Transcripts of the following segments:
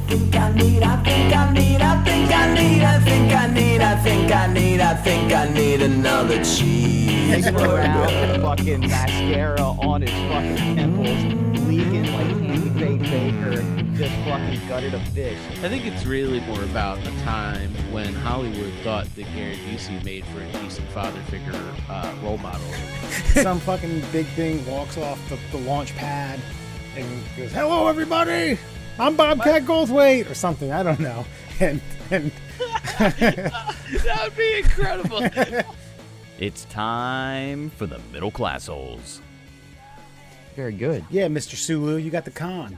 think I need, I think I need, I think I need, I think I need, I think I need, I think I need another cheese. He's around fucking mascara on his fucking temples, leaking like Candy Fake Baker, just fucking gutted a fish. I think it's really more about a time when Hollywood thought that Gary Busey made for a decent father figure role model. Some fucking big thing walks off the launch pad and goes, "Hello, everybody! I'm Bobcat Goldthwait," or something. I don't know. And That would be incredible. It's time for the middle class holes. Very good. yeah, Mr. Sulu, you got the con.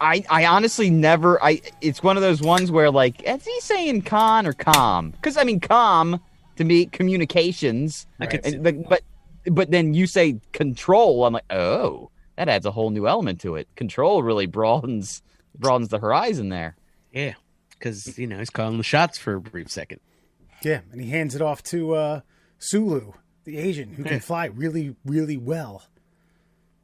I honestly never. It's one of those ones where like, is he saying con or com? Because I mean, com to me communications. I could see but then you say control. I'm like, oh, that adds a whole new element to it. Control really broadens the horizon there. Yeah, because he's calling the shots for a brief second. Yeah, and he hands it off to Sulu, the Asian, who can fly really, really well.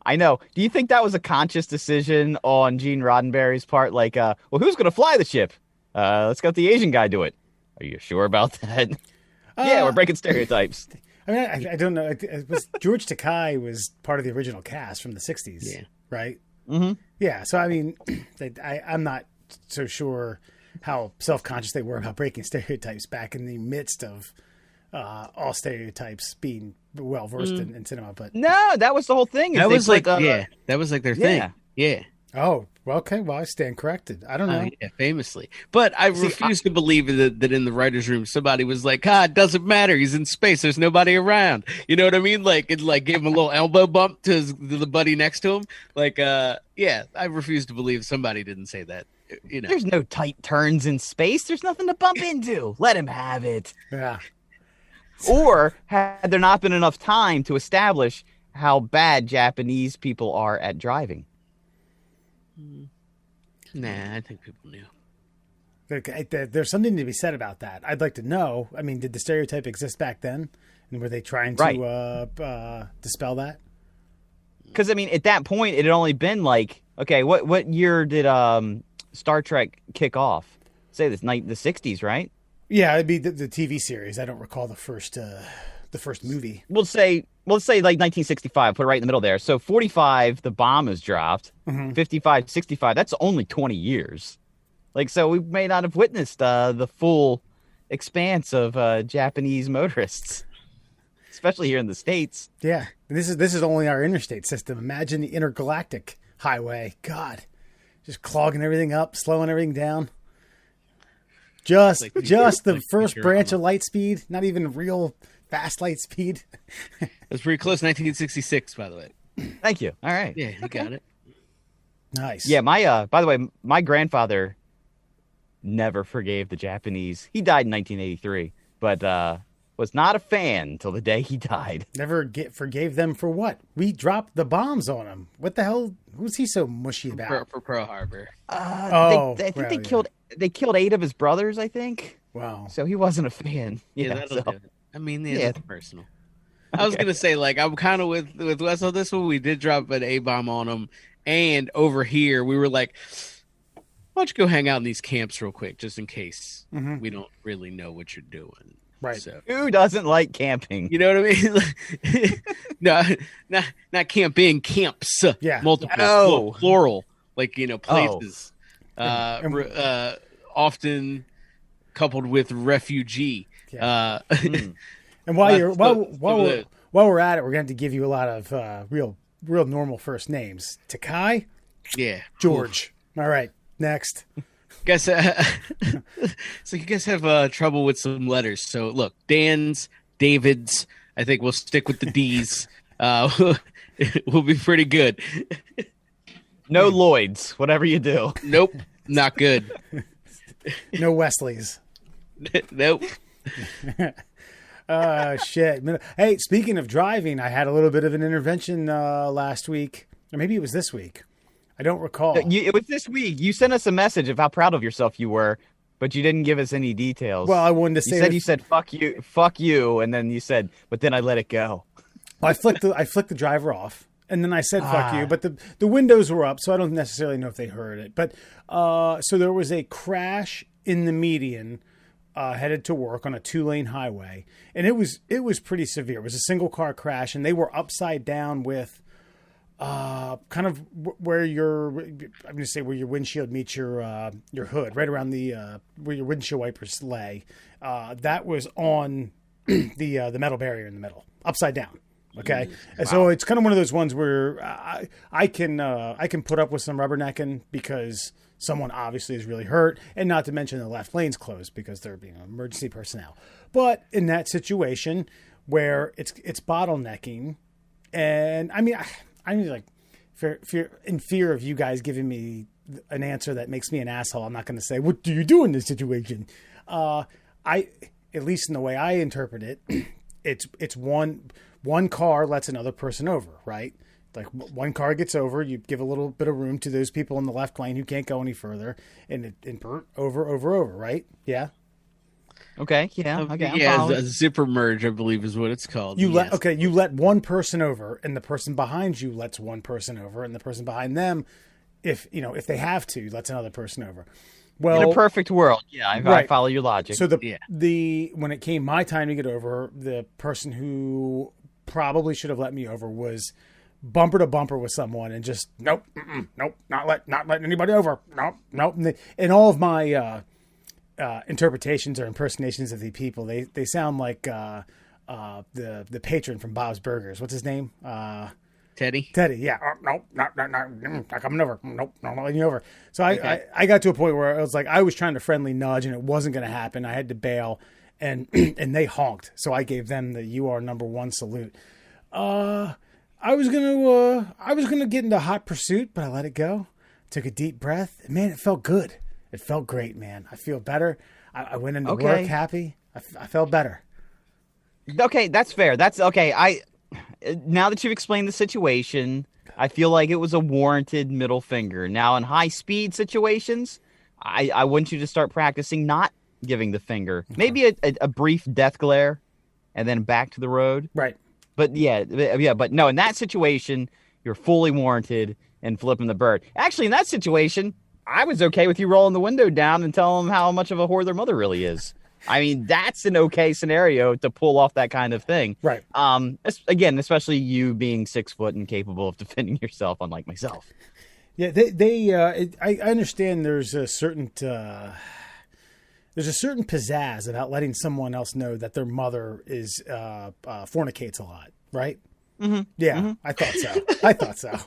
I know. Do you think that was a conscious decision on Gene Roddenberry's part? Like, well, who's going to fly the ship? Let's get the Asian guy do it. Are you sure about that? Yeah, we're breaking stereotypes. I mean, I don't know. It was George Takei was part of the original cast from the 60s, Yeah. right? Mm-hmm. Yeah, so I mean, I'm not so sure how self-conscious they were about breaking stereotypes back in the midst of all stereotypes being well-versed in cinema. But No, that was the whole thing. That was like, that was like their Yeah. thing. Yeah. oh, well, okay, well, I stand corrected. I don't know. Yeah, famously. But I refuse to believe that in the writer's room somebody was like, it doesn't matter. He's in space. There's nobody around. You know what I mean? Like, it gave him a little elbow bump to the buddy next to him. Like, yeah, I refuse to believe somebody didn't say that. There's no tight turns in space. There's nothing to bump into. Let him have it. Yeah. Or had there not been enough time to establish how bad Japanese people are at driving? Nah, I think people knew. There's something to be said about that. I'd like to know. I mean, did the stereotype exist back then? And were they trying to dispel that? Because, I mean, at that point, it had only been like, okay, what year did Star Trek kick off? Say this night, the 60s, right? Yeah, it'd be the TV series. I don't recall the first movie. Let's say like 1965, put it right in the middle there. So 45, the bomb is dropped. 55, 65, that's only 20 years. Like, so we may not have witnessed the full expanse of Japanese motorists, especially here in the States. Yeah, this is only our interstate system. Imagine the intergalactic highway. God, just clogging everything up, slowing everything down. Just the first branch of light speed, not even real fast light speed. That's pretty close. 1966, by the way. Thank you. All right. Yeah, you got it. Nice. Yeah, by the way, my grandfather never forgave the Japanese. He died in 1983, but was not a fan until the day he died. Never forgave them for what? We dropped the bombs on them. What the hell? Who's he so mushy about? For Pearl Harbor. I think they killed 8 of his brothers, I think. Wow. So he wasn't a fan. Yeah, that'll do it. I mean, yeah, that's personal. I was Okay. gonna say, like, I'm kind of with Wes on this one. We did drop an A-bomb on him, and over here we were like, "Why don't you go hang out in these camps real quick, just in case we don't really know what you're doing." Right. So, Who doesn't like camping? you know what I mean? No, not camping, camps. Yeah. Multiple, Oh. plural, like places. Often coupled with refugee. Yeah. And Well, while we're at it, we're going to have to give you a lot of real normal first names. Takai, Yeah. George. All right, next. Guess so you guys have trouble with some letters. So look, Dan's, David's. I think we'll stick with the D's. We'll be pretty good. No Lloyds, whatever you do. Nope, not good. No Wesleys. Nope. Shit. Hey, speaking of driving, I had a little bit of an intervention last week, or maybe it was this week. I don't recall. It was this week. You sent us a message of how proud of yourself you were, but you didn't give us any details. Well, I wanted to say you said fuck you, and then you said, but then I let it go. I flicked the driver off, And then I said, fuck you. But the windows were up, so I don't necessarily know if they heard it. But so there was a crash in the median headed to work on a 2-lane highway. And it was pretty severe. It was a single car crash, and they were upside down with kind of where where your windshield meets your hood, right around the where your windshield wipers lay. That was on the metal barrier in the middle, upside down. Okay, and so it's kind of one of those ones where I can put up with some rubbernecking because someone obviously is really hurt, and not to mention the left lane's closed because they're being emergency personnel. But in that situation where it's bottlenecking, and I'm like, in fear of you guys giving me an answer that makes me an asshole, I'm not going to say, what do you do in this situation? At least in the way I interpret it, it's one car lets another person over, right? Like one car gets over, you give a little bit of room to those people in the left lane who can't go any further, and over, right? Yeah. Okay. Yeah. Okay. Yeah, a zipper merge, I believe, is what it's called. You let one person over, and the person behind you lets one person over, and the person behind them, if they have to, lets another person over. Well, in a perfect world, yeah, I follow your logic. So when it came my time to get over, the person who probably should have let me over was bumper to bumper with someone and just nope, not letting anybody over, nope. And all of my interpretations or impersonations of the people, they sound like the patron from Bob's Burgers. What's his name? Teddy, yeah. Nope, not coming over. Nope, not letting you over. So I got to a point where I was like, I was trying to friendly nudge, and it wasn't going to happen. I had to bail, and they honked. So I gave them the "You are number one" salute. I was gonna get into hot pursuit, but I let it go. Took a deep breath. And man, it felt good. It felt great, man. I feel better. I went into work happy. I felt better. Okay, that's fair. That's okay. Now that you've explained the situation, I feel like it was a warranted middle finger. Now, in high-speed situations, I want you to start practicing not giving the finger. Okay. Maybe a brief death glare, and then back to the road. Right. But but no, in that situation, you're fully warranted in flipping the bird. Actually, in that situation, I was okay with you rolling the window down and telling them how much of a whore their mother really is. I mean, that's an okay scenario to pull off that kind of thing. Right. Again, especially you being 6 foot and capable of defending yourself, unlike myself. Yeah, I understand there's a certain pizzazz about letting someone else know that their mother is fornicates a lot, right? Mm-hmm. Yeah, mm-hmm. I thought so.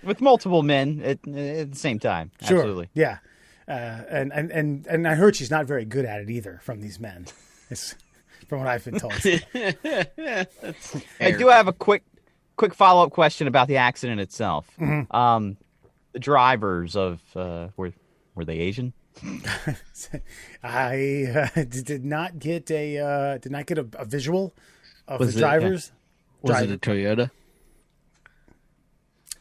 With multiple men at the same time. Sure. Absolutely. Yeah. And I heard she's not very good at it either from these men. It's from what I've been told. I do have a quick follow-up question about the accident itself. Mm-hmm. The drivers of were they Asian? I did not get a visual of the drivers. Was it a Toyota?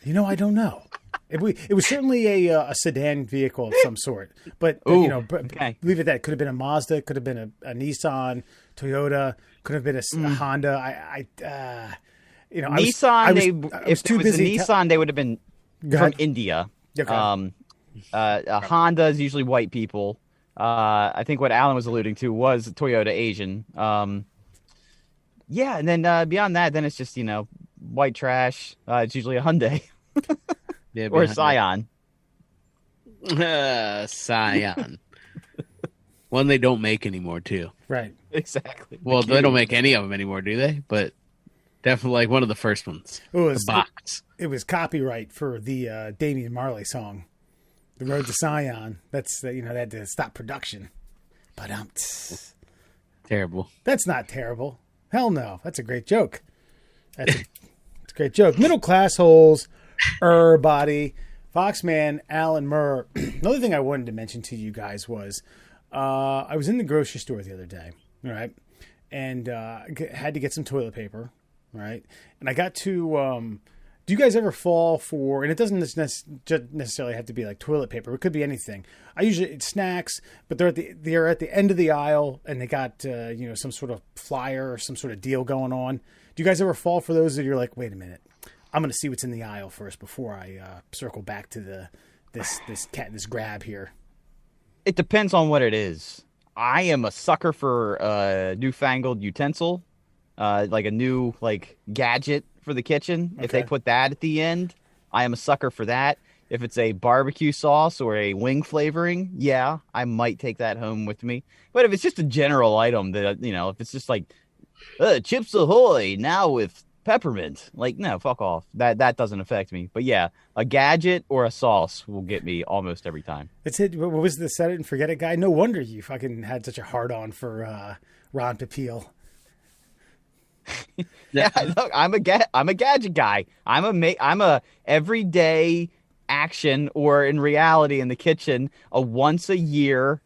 I don't know. It was certainly a sedan vehicle of some sort, but leave it at that. Could have been a Mazda, could have been a Nissan, Toyota, could have been a Honda. Nissan. If it was a Nissan, they would have been from India. Okay. Honda is usually white people. I think what Alan was alluding to was Toyota Asian. And then beyond that, then it's just white trash. It's usually a Hyundai. Yeah, or a Scion. Scion. One they don't make anymore, too. Right. Exactly. Well, they don't make any of them anymore, do they? But definitely like one of the first ones. The box. It was copyright for the Damian Marley song, "The Road to Scion." That's they had to stop production. But terrible. That's not terrible. Hell no. That's a great joke. It's a great joke. Middle class holes. Body, Foxman, Alan Murr. Another thing I wanted to mention to you guys was I was in the grocery store the other day, right? And had to get some toilet paper, right? And I got to do you guys ever fall for, and it doesn't necessarily have to be like toilet paper, it could be anything. I usually, it's snacks, but they're at the end of the aisle, and they got some sort of flyer or some sort of deal going on. Do you guys ever fall for those that you're like, wait a minute, I'm gonna see what's in the aisle first before I circle back to this grab here. It depends on what it is. I am a sucker for newfangled utensil, like a new gadget for the kitchen. Okay. If they put that at the end, I am a sucker for that. If it's a barbecue sauce or a wing flavoring, yeah, I might take that home with me. But if it's just a general item that, if it's just like Chips Ahoy now with peppermint, no, fuck off. That doesn't affect me. But yeah, a gadget or a sauce will get me almost every time. It's it. What was the set it and forget it guy? No wonder you fucking had such a hard on for Ron Popeil. Yeah, look, I'm a gadget guy. I'm a everyday action, or in reality in the kitchen, a once a year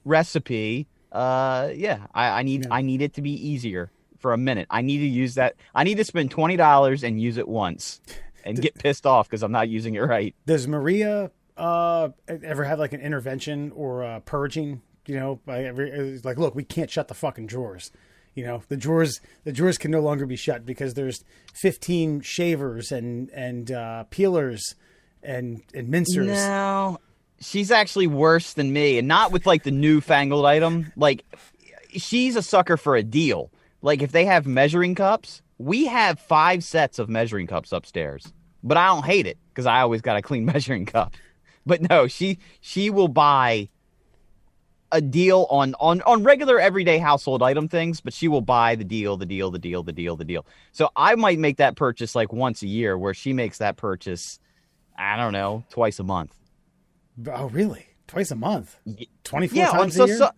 recipe. I need it to be easier for a minute. I need to use that. I need to spend $20 and use it once and get pissed off because I'm not using it right. Does Maria ever have an intervention or purging? Look, we can't shut the fucking drawers. The drawers can no longer be shut because there's 15 shavers and peelers and mincers. No, she's actually worse than me, and not with the newfangled item. She's a sucker for a deal. If they have measuring cups, we have 5 sets of measuring cups upstairs, but I don't hate it because I always got a clean measuring cup. But no, she will buy a deal on regular everyday household item things, but she will buy the deal. So I might make that purchase once a year, where she makes that purchase, I don't know, twice a month. Oh, really? Twice a month? 24 yeah, times a year?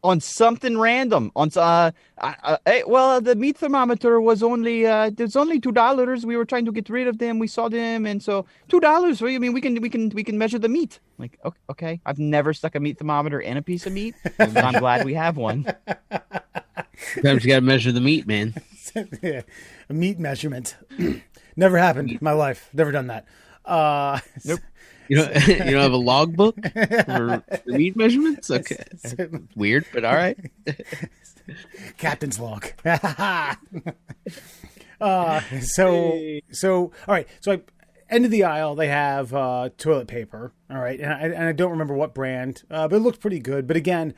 On something random. The meat thermometer was only there's only $2. We were trying to get rid of them. We saw them, and so $2. So, I mean, we can measure the meat. Okay, I've never stuck a meat thermometer in a piece of meat. And I'm glad we have one. Sometimes you got to measure the meat, man. Yeah, a meat measurement. Never happened in my life. Never done that. Nope. You don't have a logbook for the meat measurements? Okay. Weird, but all right. Captain's log. So all right. So end of the aisle, they have toilet paper. All right. And I don't remember what brand, but it looked pretty good. But again,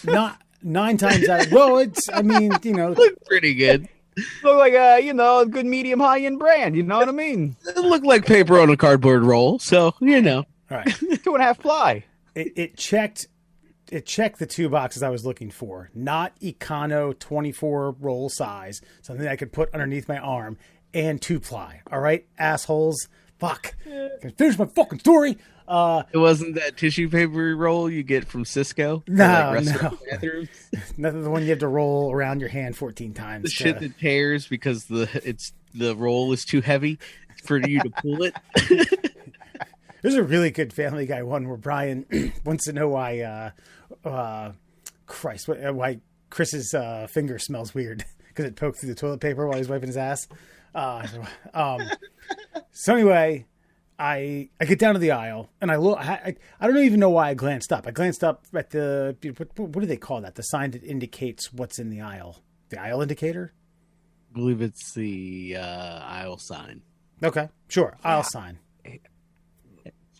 not 9 times out of, Looked pretty good. Look like a good medium high end brand. You know what I mean? It looked like paper on a cardboard roll. So, All right. 2.5 ply. It checked the 2 boxes I was looking for. Not Econo 24 roll size, something I could put underneath my arm, and 2-ply. All right, assholes. Fuck. Can I finish my fucking story? It wasn't that tissue paper roll you get from Cisco? No. Bathrooms? Nothing, the one you have to roll around your hand 14 times. The shit that tears because the roll is too heavy for you to pull it. There's a really good Family Guy one where Brian wants to know why Chris's finger smells weird because it poked through the toilet paper while he's wiping his ass. So anyway, I get down to the aisle and I look. I don't even know why I glanced up. I glanced up at the what do they call that? The sign that indicates what's in the aisle. The aisle indicator. I believe it's the aisle sign. Okay, sure, aisle sign.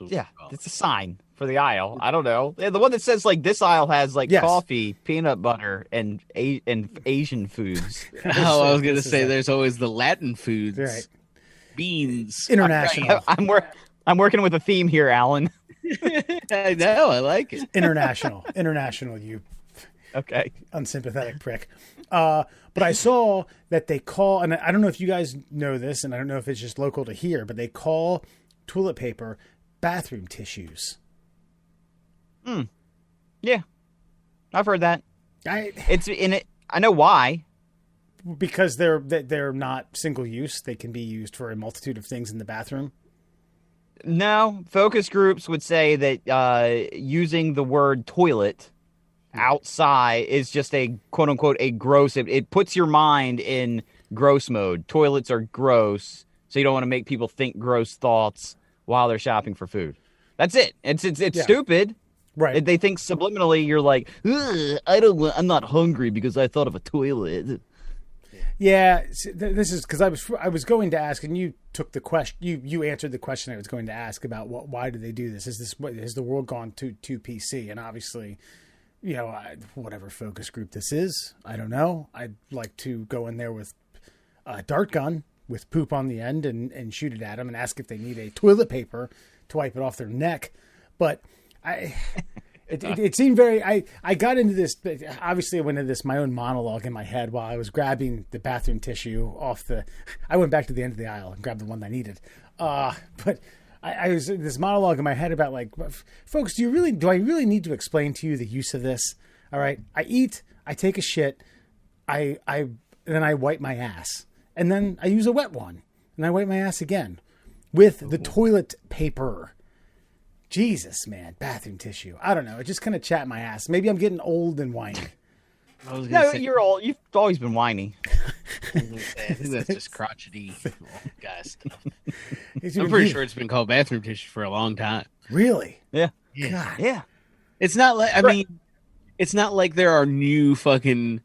Yeah, it's a sign for the aisle. I don't know. Yeah, the one that says this aisle has Yes. coffee, peanut butter, and Asian foods. Oh, I was gonna say there's always the Latin foods, Right. Beans, International. I'm working with a theme here, Alan. I know, I like it. International. You Okay. unsympathetic prick. But I saw that they call, and I don't know if you guys know this, and I don't know if it's just local to here, but they call toilet paper bathroom tissues. Yeah, I've heard that. I It's in it. I know why. because they're not single use. They can be used for a multitude of things in the bathroom. No, focus groups would say that using the word toilet outside is just a quote unquote a gross. It puts your mind in gross mode. Toilets are gross, so you don't want to make people think gross thoughts while they're shopping for food. That's it. It's Yeah. stupid. Right. They think subliminally you're like, "Ugh, I'm not hungry because I thought of a toilet." Yeah, this is because I was going to ask, and you took the question. You answered the question I was going to ask about why do they do this? Has the world gone to PC? And obviously, whatever focus group this is, I don't know. I'd like to go in there with a dart gun with poop on the end and shoot it at them and ask if they need a toilet paper to wipe it off their neck. But it seemed very. I got into this. Obviously, I went into this my own monologue in my head while I was grabbing the bathroom tissue off the. I went back to the end of the aisle and grabbed the one I needed. But I was in this monologue in my head about like, folks, do I really need to explain to you the use of this? All right, I eat, I take a shit, then I wipe my ass, and then I use a wet one, and I wipe my ass again with the toilet paper. Jesus, man, bathroom tissue. I don't know. It just kind of chapped my ass. Maybe I'm getting old and whiny. No, you're old. You've always been whiny. I think that's just crotchety guy stuff. I'm pretty sure it's been called bathroom tissue for a long time. Really? Yeah. God. Yeah. It's not like it's not like there are new fucking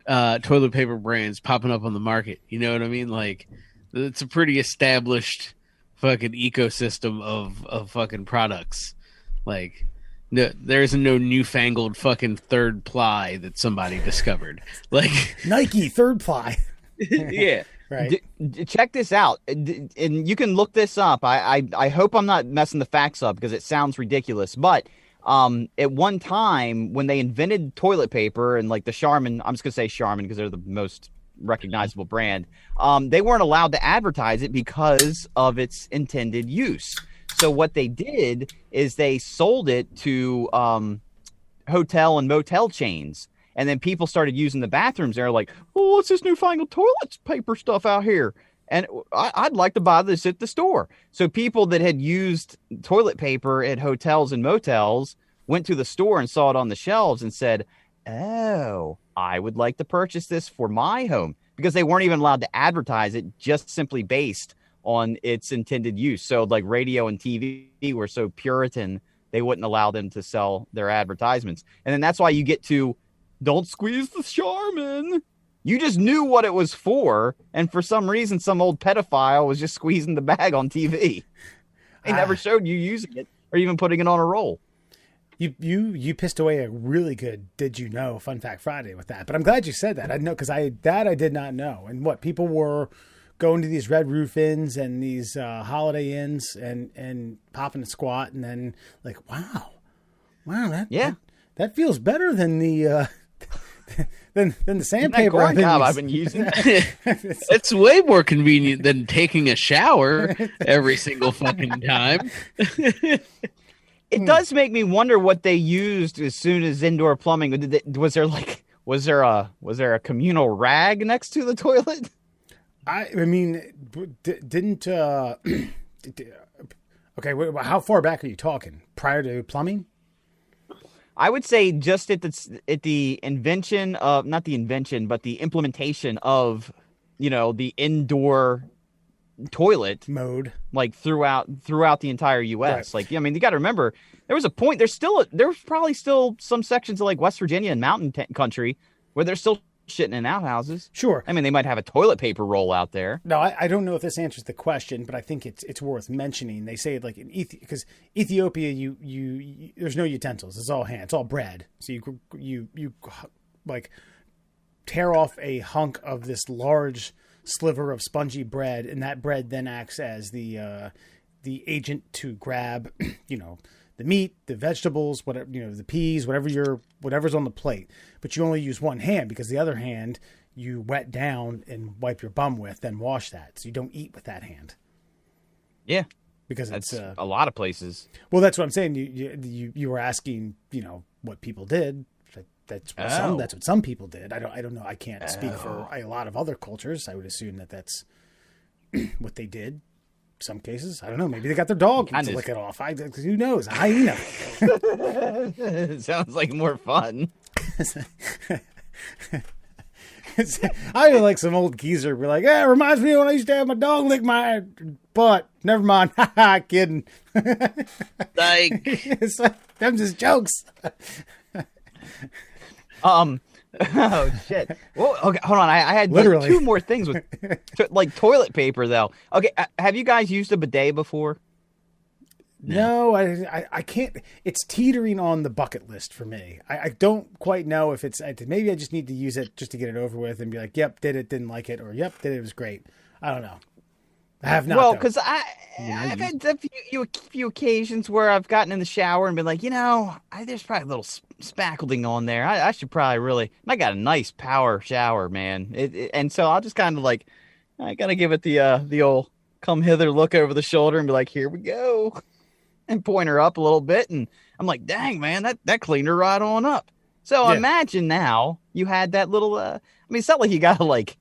toilet paper brands popping up on the market. You know what I mean? Like, it's a pretty established fucking ecosystem of fucking products. Like, no, there's no newfangled fucking third ply that somebody discovered. Like Nike third ply. Yeah. Right. Check this out, and you can look this up. I hope I'm not messing the facts up because it sounds ridiculous. But at one time when they invented toilet paper and like the Charmin, I'm just gonna say Charmin because they're the most recognizable brand. They weren't allowed to advertise it because of its intended use. So what they did is they sold it to hotel and motel chains. And then people started using the bathrooms. They're like, oh, what's this newfangled toilet paper stuff out here? And I'd like to buy this at the store. So people that had used toilet paper at hotels and motels went to the store and saw it on the shelves and said, oh, I would like to purchase this for my home, because they weren't even allowed to advertise it, just simply based on its intended use. So like radio and TV were so Puritan, they wouldn't allow them to sell their advertisements. And then that's why you get to, don't squeeze the Charmin. You just knew what it was for, and for some reason, some old pedophile was just squeezing the bag on TV. They never showed you using it or even putting it on a roll. You pissed away a really good Did You Know Fun Fact Friday with that. But I'm glad you said that. I know, because I did not know. And what people were going to these Red Roof Inns and these Holiday Inns and popping a squat, and then like, wow, that feels better than the than the sandpaper I've been using. It's way more convenient than taking a shower every single fucking time. It does make me wonder what they used as soon as indoor plumbing. Was there a communal rag next to the toilet? I mean, didn't okay. How far back are you talking? Prior to plumbing? I would say just at the invention of, not the invention, but the implementation of, the indoor toilet mode, like throughout the entire U.S. Right. Like, I mean, you got to remember, there was a point. There's probably still some sections of like West Virginia and mountain country where they're still shitting in outhouses. Sure. I mean, they might have a toilet paper roll out there. No, I don't know if this answers the question, but I think it's worth mentioning. They say like in because Ethiopia, you there's no utensils. It's all hand. It's all bread. So you like tear off a hunk of this large sliver of spongy bread, and that bread then acts as the agent to grab, the meat, the vegetables, whatever, the peas, whatever's on the plate. But you only use one hand, because the other hand you wet down and wipe your bum with, then wash that. So you don't eat with that hand. Yeah, because that's it's a lot of places. Well, that's what I'm saying. You were asking, what people did. That's what some people did. I don't know. I can't speak for a lot of other cultures. I would assume that's what they did. Some cases, I don't know. Maybe they got their dog to lick it off. Who knows? A hyena. It sounds like more fun. I feel like some old geezer be like, "Yeah, it reminds me of when I used to have my dog lick my butt." Never mind. Haha, kidding. Like, them just jokes. Oh shit! Well, okay, hold on. I had Literally. two more things with like toilet paper though. Okay, have you guys used a bidet before? No, I can't. It's teetering on the bucket list for me. I don't quite know if maybe I just need to use it just to get it over with and be like, yep, did it, didn't like it, or yep, did it, was great. I don't know. I have not. Well, though. because I've had a few occasions where I've gotten in the shower and been like, there's probably a little spackling on there. I should probably really. And I got a nice power shower, man. And so I'll just kind of like, I gotta give it the old come hither look over the shoulder and be like, here we go. And point her up a little bit, and I'm like, dang, man, that cleaned her right on up. So imagine now you had that little, I mean, it's not like you gotta like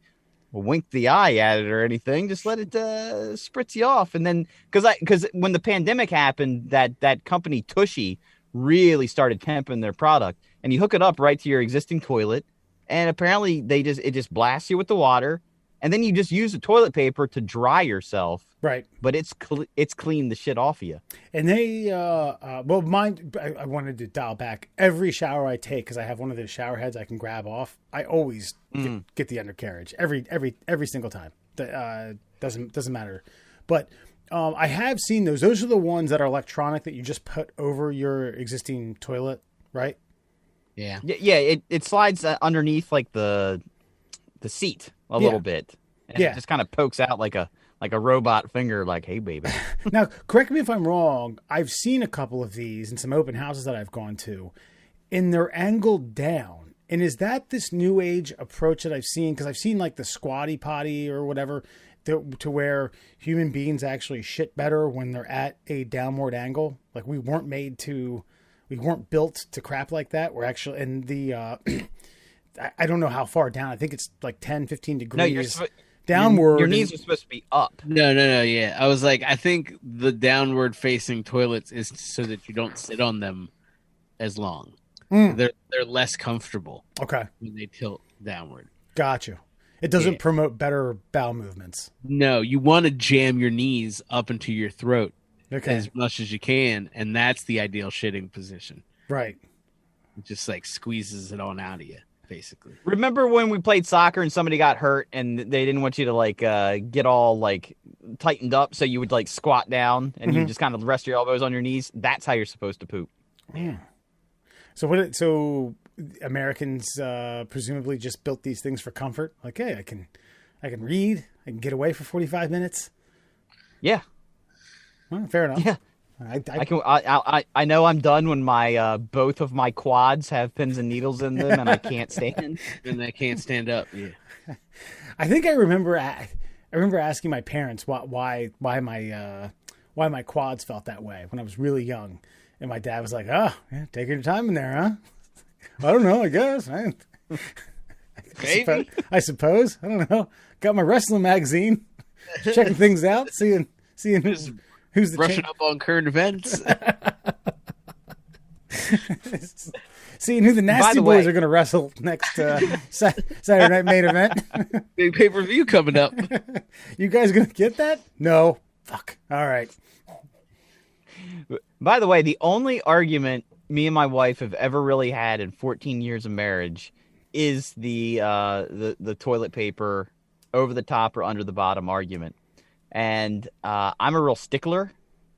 wink the eye at it or anything. Just let it spritz you off. And then, because when the pandemic happened, that company Tushy really started temping their product, and you hook it up right to your existing toilet, and apparently it just blasts you with the water, and then you just use the toilet paper to dry yourself. Right. But it's cleaned the shit off of you. And they, well, mine, I wanted to dial back. Every shower I take, because I have one of those shower heads I can grab off, I always get the undercarriage. Every single time. Doesn't matter. But I have seen those. Those are the ones that are electronic that you just put over your existing toilet, right? Yeah. Yeah, it slides underneath like the seat a little bit. And it just kind of pokes out like a robot finger, like, hey, baby. Now, correct me if I'm wrong. I've seen a couple of these in some open houses that I've gone to, and they're angled down. And is that this new age approach that I've seen? Because I've seen like the squatty potty or whatever, to where human beings actually shit better when they're at a downward angle. Like we weren't built to crap like that. We're actually in the, I don't know how far down. I think it's like 10, 15 degrees. No, downward. Your knees are supposed to be up. No. Yeah, I was like, I think the downward facing toilets is so that you don't sit on them as long. They're less comfortable. Okay. When they tilt downward. Gotcha. It doesn't promote better bowel movements. No, you want to jam your knees up into your throat as much as you can, and that's the ideal shitting position. Right. It just like squeezes it on out of you. Basically. Remember when we played soccer and somebody got hurt and they didn't want you to like get all like tightened up, so you would like squat down and you just kind of rest your elbows on your knees? That's how you're supposed to poop. Yeah. So Americans presumably just built these things for comfort. Like, hey, I can read, I can get away for 45 minutes. Yeah. Well, fair enough. Yeah. I know I'm done when my both of my quads have pins and needles in them and I can't stand. And I can't stand up. Yeah. I think I remember asking my parents why my quads felt that way when I was really young, and my dad was like, "Oh, yeah, taking your time in there, huh?" I don't know. I guess. I suppose. I don't know. Got my wrestling magazine, checking things out, seeing who's the brushing up on current events. Seeing who the Nasty Boys are going to wrestle next Saturday night main event. Big pay-per-view coming up. You guys going to get that? No. Fuck. All right. By the way, the only argument me and my wife have ever really had in 14 years of marriage is the toilet paper over the top or under the bottom argument. And I'm a real stickler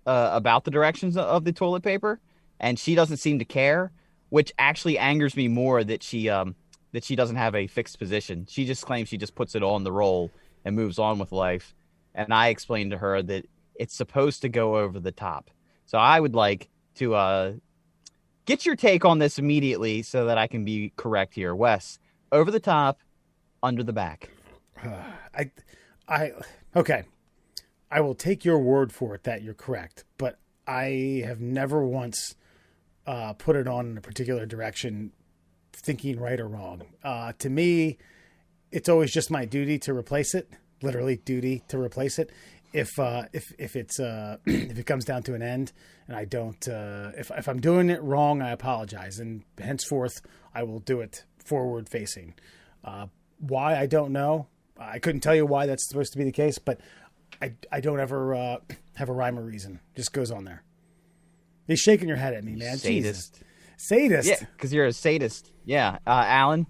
about the directions of the toilet paper, and she doesn't seem to care, which actually angers me more that she doesn't have a fixed position. She just claims she just puts it on the roll and moves on with life. And I explained to her that it's supposed to go over the top. So I would like to get your take on this immediately so that I can be correct here. Wes, over the top, under the back. Okay. I will take your word for it that you're correct, but I have never once put it on in a particular direction thinking right or wrong. To me, it's always just my duty to replace it. Literally duty to replace it. If it comes down to an end and I don't, if I'm doing it wrong, I apologize. And henceforth I will do it forward facing. Why? I don't know. I couldn't tell you why that's supposed to be the case, but I don't ever have a rhyme or reason. Just goes on there. He's shaking your head at me, man. Sadist. Jesus. Sadist. Yeah, because you're a sadist. Yeah. Alan?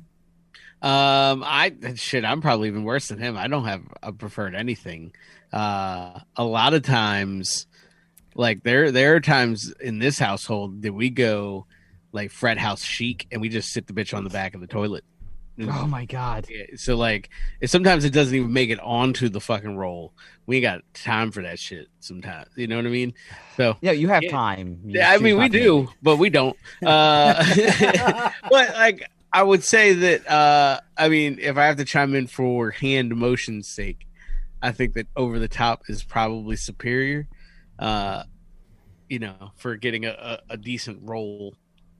I'm probably even worse than him. I don't have a preferred anything. A lot of times, like there are times in this household that we go like frat house chic and we just sit the bitch on the back of the toilet. Oh my god! So like, sometimes it doesn't even make it onto the fucking roll. We ain't got time for that shit. Sometimes, you know what I mean? So Yeah, you have time. You I mean, we choose not to. do, but we don't. But like, I would say that. I mean, if I have to chime in for hand motion's sake, I think that over the top is probably superior. You know, for getting a decent roll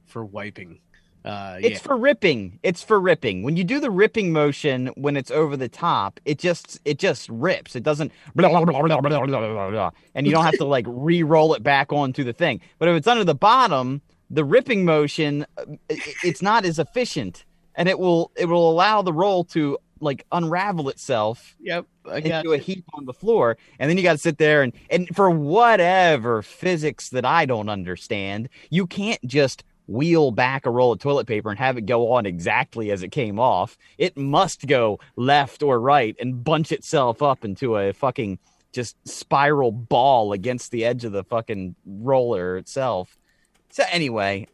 for wiping. It's for ripping. It's for ripping. When you do the ripping motion, when it's over the top, it just rips. It doesn't blah, blah, blah, blah, blah, blah, blah, blah, and you don't have to like re-roll it back onto the thing. But if it's under the bottom, the ripping motion, it's not as efficient, and it will allow the roll to like unravel itself. Yep, I got into a heap on the floor, and then you got to sit there and for whatever physics that I don't understand, you can't just wheel back a roll of toilet paper and have it go on exactly as it came off. It must go left or right and bunch itself up into a fucking just spiral ball against the edge of the fucking roller itself. So anyway,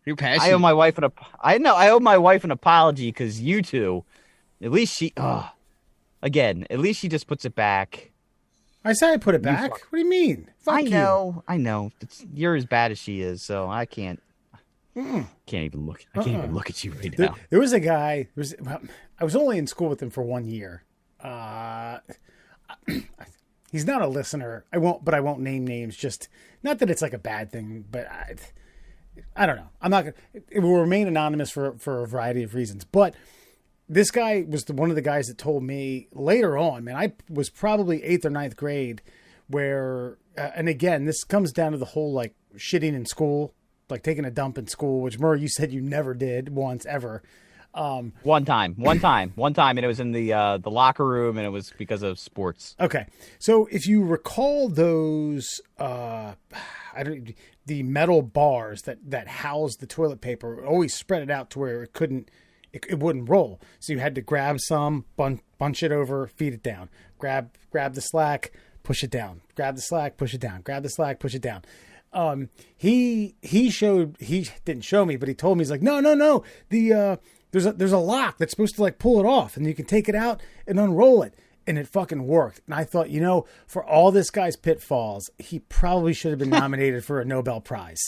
You're passionate. I owe my wife I owe my wife an apology because you two, at least she, at least she just puts it back. I say I put it back. What do you mean? Fuck you. I know. You're as bad as she is, so I can't. Can't even look. I can't even look at you right now. There was a guy. I was only in school with him for 1 year. He's not a listener. I won't name names. Just not that it's like a bad thing, but I don't know. I'm not gonna. It will remain anonymous for a variety of reasons. But this guy was one of the guys that told me later on. Man, I was probably 8th or 9th grade, where and again, this comes down to the whole like shitting in school, like taking a dump in school, which Murray, you said you never did once ever. One time, and it was in the locker room, and it was because of sports. Okay, so if you recall those, the metal bars that housed the toilet paper, always spread it out to where it wouldn't roll. So you had to grab some, bunch it over, feed it down. Grab the slack, push it down. Grab the slack, push it down. Grab the slack, push it down. He didn't show me, but he told me, he's like, no. There's a lock that's supposed to like pull it off, and you can take it out and unroll it. And it fucking worked. And I thought, for all this guy's pitfalls, he probably should have been nominated for a Nobel Prize.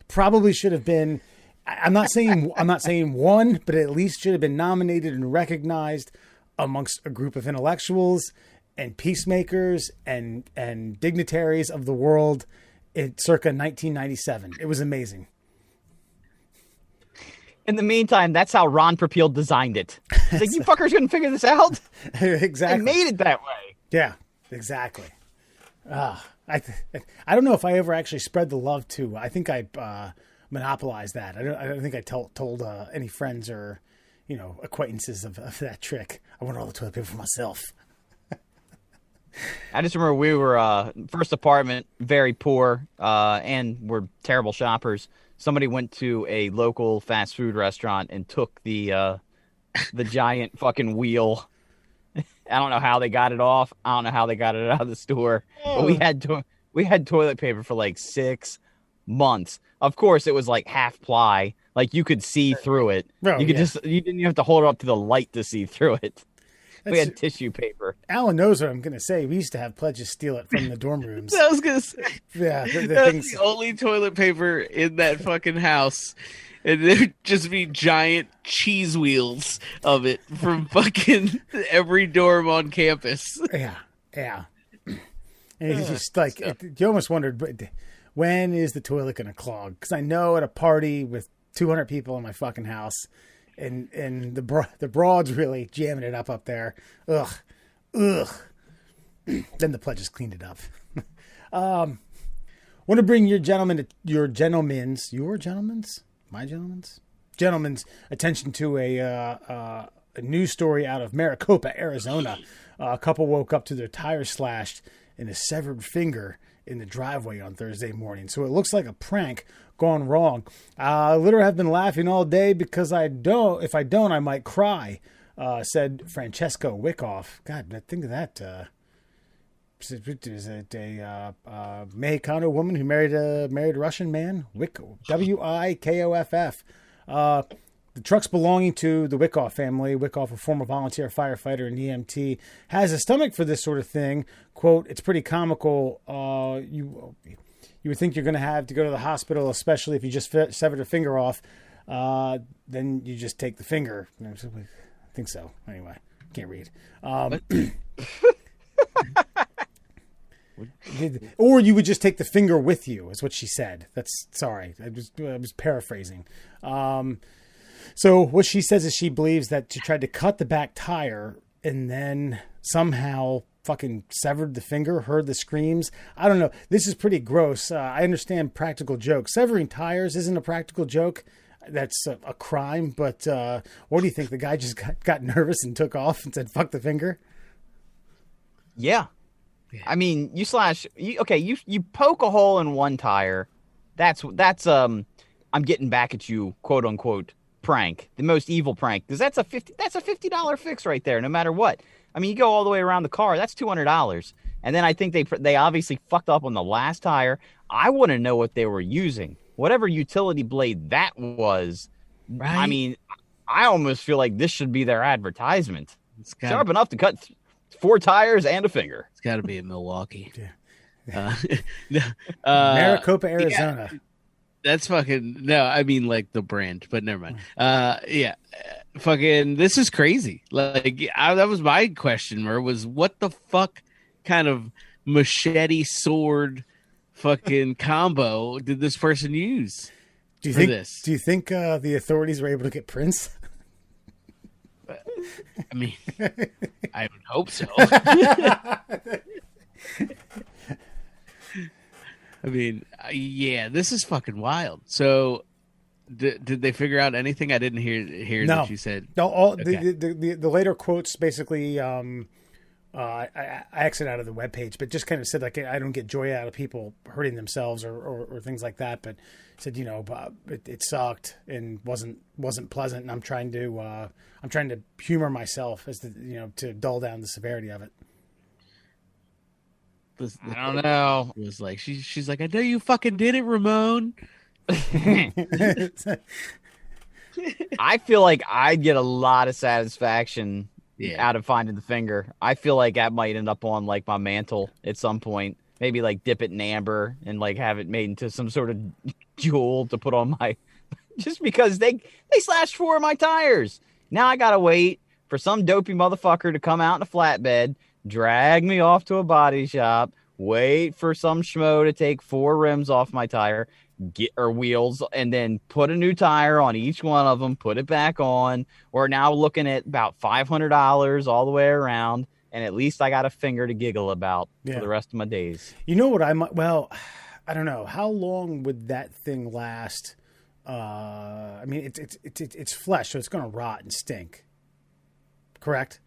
Probably should have been. I'm not saying won, but at least should have been nominated and recognized amongst a group of intellectuals and peacemakers and dignitaries of the world in circa 1997. It was amazing. In the meantime, that's how Ron Popeil designed it. He's like, you fuckers couldn't figure this out? Exactly. I made it that way. Yeah, exactly. I don't know if I ever actually spread the love too. I think I monopolized that. I don't think I told any friends or acquaintances of that trick. I want all the toilet paper for myself. I just remember we were first apartment, very poor, and we're terrible shoppers. Somebody went to a local fast food restaurant and took the giant fucking wheel. I don't know how they got it off. I don't know how they got it out of the store. But we had toilet paper for like 6 months. Of course, it was like half ply. Like you could see through it. Oh, you didn't have to hold it up to the light to see through it. We had tissue paper. Alan knows what I'm going to say. We used to have pledges steal it from the dorm rooms. I was gonna say, Yeah, that's the only toilet paper in that fucking house, and there'd just be giant cheese wheels of it from fucking every dorm on campus. Yeah. And it's just like you almost wondered, but when is the toilet going to clog? Because I know at a party with 200 people in my fucking house. And the broad's really jamming it up there. Ugh. Then the pledges cleaned it up. Want to bring your gentlemen's attention to a news story out of Maricopa, Arizona. A couple woke up to their tires slashed and a severed finger in the driveway on Thursday morning. So it looks like a prank gone wrong. Literally have been laughing all day because if I don't, I might cry, said Francesco Wyckoff. God, think of that. Is it a Mexicano woman who married a Russian man? Wikoff. The truck's belonging to the Wyckoff family. Wyckoff, a former volunteer firefighter and EMT, has a stomach for this sort of thing. Quote, it's pretty comical. You would think you're going to have to go to the hospital, especially if you just severed a finger off. Then you just take the finger. I think so. Anyway, can't read. Or you would just take the finger with you, is what she said. Sorry. I was paraphrasing. So what she says is she believes that she tried to cut the back tire and then somehow fucking severed the finger, heard the screams. I don't know. This is pretty gross. I understand practical jokes. Severing tires isn't a practical joke. That's a crime. But what do you think? The guy just got nervous and took off and said, fuck the finger? Yeah. I mean, you poke a hole in one tire. That's I'm getting back at you, quote unquote, prank, the most evil prank, because that's a $50 fix right there, no matter what. I mean, you go all the way around the car, that's $200. And then I think they obviously fucked up on the last tire. I want to know what they were using. Whatever utility blade that was. Right. I mean, I almost feel like this should be their advertisement. It's sharp enough to cut 4 tires and a finger. It's got to be in Milwaukee. Yeah. Maricopa, Arizona. Yeah, that's fucking no. I mean, like the brand, but never mind. Yeah, fucking. This is crazy. Like that was my question. Was what the fuck kind of machete sword fucking combo did this person use? Do you think the authorities were able to get Prince? I mean, I would hope so. I mean, yeah, this is fucking wild. So, did they figure out anything? I didn't hear no. that you said. No, okay. the later quotes basically, I exited out of the webpage, but just kind of said like, I don't get joy out of people hurting themselves or things like that. But said, it sucked and wasn't pleasant, and I'm trying to humor myself as to dull down the severity of it. I don't know. It was like she's like, I know you fucking did it, Ramon. I feel like I'd get a lot of satisfaction out of finding the finger. I feel like that might end up on like my mantle at some point. Maybe like dip it in amber and like have it made into some sort of jewel to put on my. Just because they slashed 4 of my tires. Now I gotta wait for some dopey motherfucker to come out in a flatbed, drag me off to a body shop, wait for some schmo to take 4 rims off my tire, or wheels, and then put a new tire on each one of them, put it back on. We're now looking at about $500 all the way around, and at least I got a finger to giggle about for the rest of my days. You know what I might? Well, I don't know. How long would that thing last? I mean, it's flesh, so it's going to rot and stink. Correct?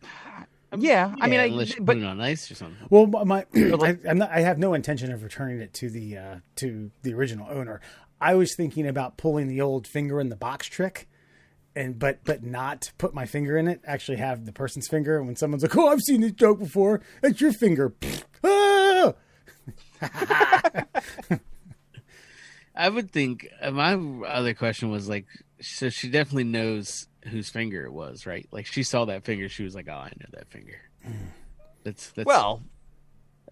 Yeah, I mean, unless you put it on ice or something. Well, I have no intention of returning it to the original owner. I was thinking about pulling the old finger in the box trick, but not put my finger in it. Actually, have the person's finger. And when someone's like, "Oh, I've seen this joke before," that's your finger. Ah! I would think my other question was like, so she definitely knows whose finger it was, right? Like she saw that finger, she was like, "Oh, I know that finger." That's well.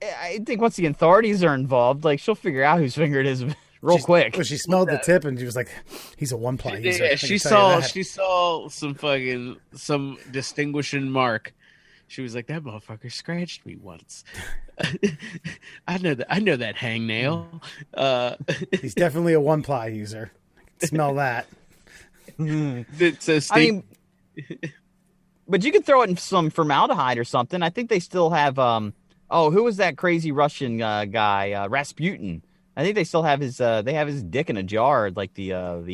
I think once the authorities are involved, like she'll figure out whose finger it is quick. Well, she smelled the tip and she was like, "He's a one-ply user." Yeah, she saw some distinguishing mark. She was like, "That motherfucker scratched me once." I know that hangnail. He's definitely a one-ply user. I can smell that. I mean, but you could throw it in some formaldehyde or something. I think they still have. Who was that crazy Russian guy? Rasputin. I think they still have his. They have his dick in a jar, like the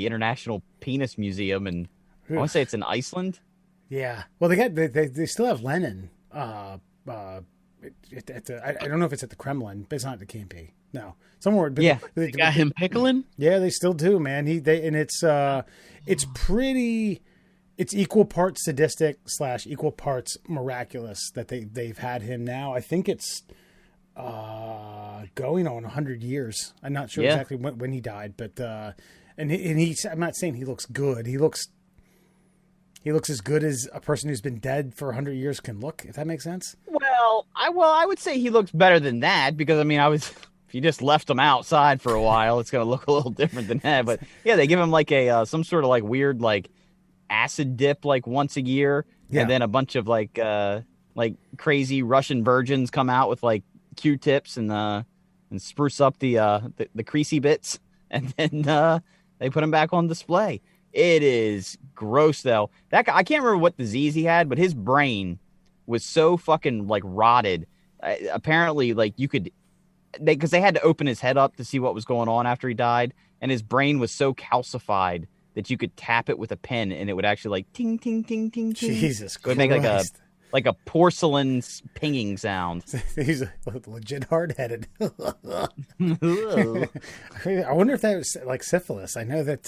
International Penis Museum, and I want to say it's in Iceland. Yeah. Well, they still have Lenin. I don't know if it's at the Kremlin, but it's not. It can't be. No. Somewhere. Yeah. They got him pickling? Yeah, they still do, man. It's pretty. It's equal parts sadistic / equal parts miraculous that they've had him now. I think it's going on 100 years. I'm not sure exactly when he died, but and he's. I'm not saying he looks good. He looks as good as a person who's been dead for 100 years can look. If that makes sense. Well, I would say he looks better than that because if you just left him outside for a while, it's gonna look a little different than that. But yeah, they give him like a some sort of like weird like acid dip like once a year, and then a bunch of like crazy Russian virgins come out with like Q-tips and spruce up the creasy bits, and then they put him back on display. It is gross though. That guy, I can't remember what disease he had, but his brain was so fucking like rotted. Apparently, like because they had to open his head up to see what was going on after he died, and his brain was so calcified that you could tap it with a pen and it would actually like ting ting ting ting ting. Jesus Christ! It would make like a porcelain pinging sound. He's legit hard-headed. I wonder if that was like syphilis. I know that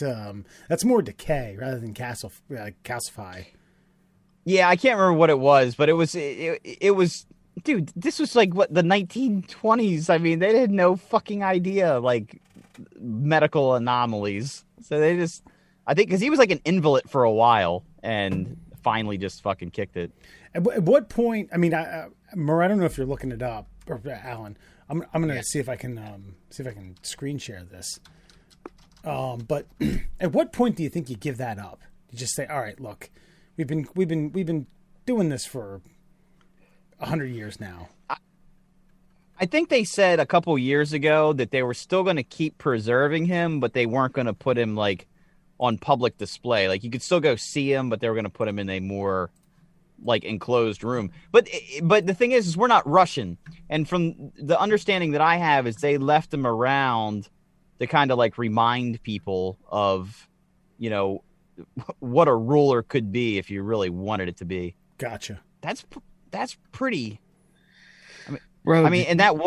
that's more decay rather than calcify. Yeah, I can't remember what it was, but it was. Dude, this was like what the 1920s. I mean, they had no fucking idea like medical anomalies, so they just. I think because he was like an invalid for a while and finally just fucking kicked it. At what point? I mean, Murr, I don't know if you're looking it up, or Alan. I'm gonna see if I can screen share this. But at what point do you think you give that up? You just say, all right, look, we've been doing this for 100 years now. I think they said a couple years ago that they were still going to keep preserving him, but they weren't going to put him like on public display. Like you could still go see him, but they were going to put him in a more like enclosed room. But the thing is we're not Russian. And from the understanding that I have is they left him around to kind of like remind people of, you know, what a ruler could be if you really wanted it to be. Gotcha. That's pretty. I mean, and that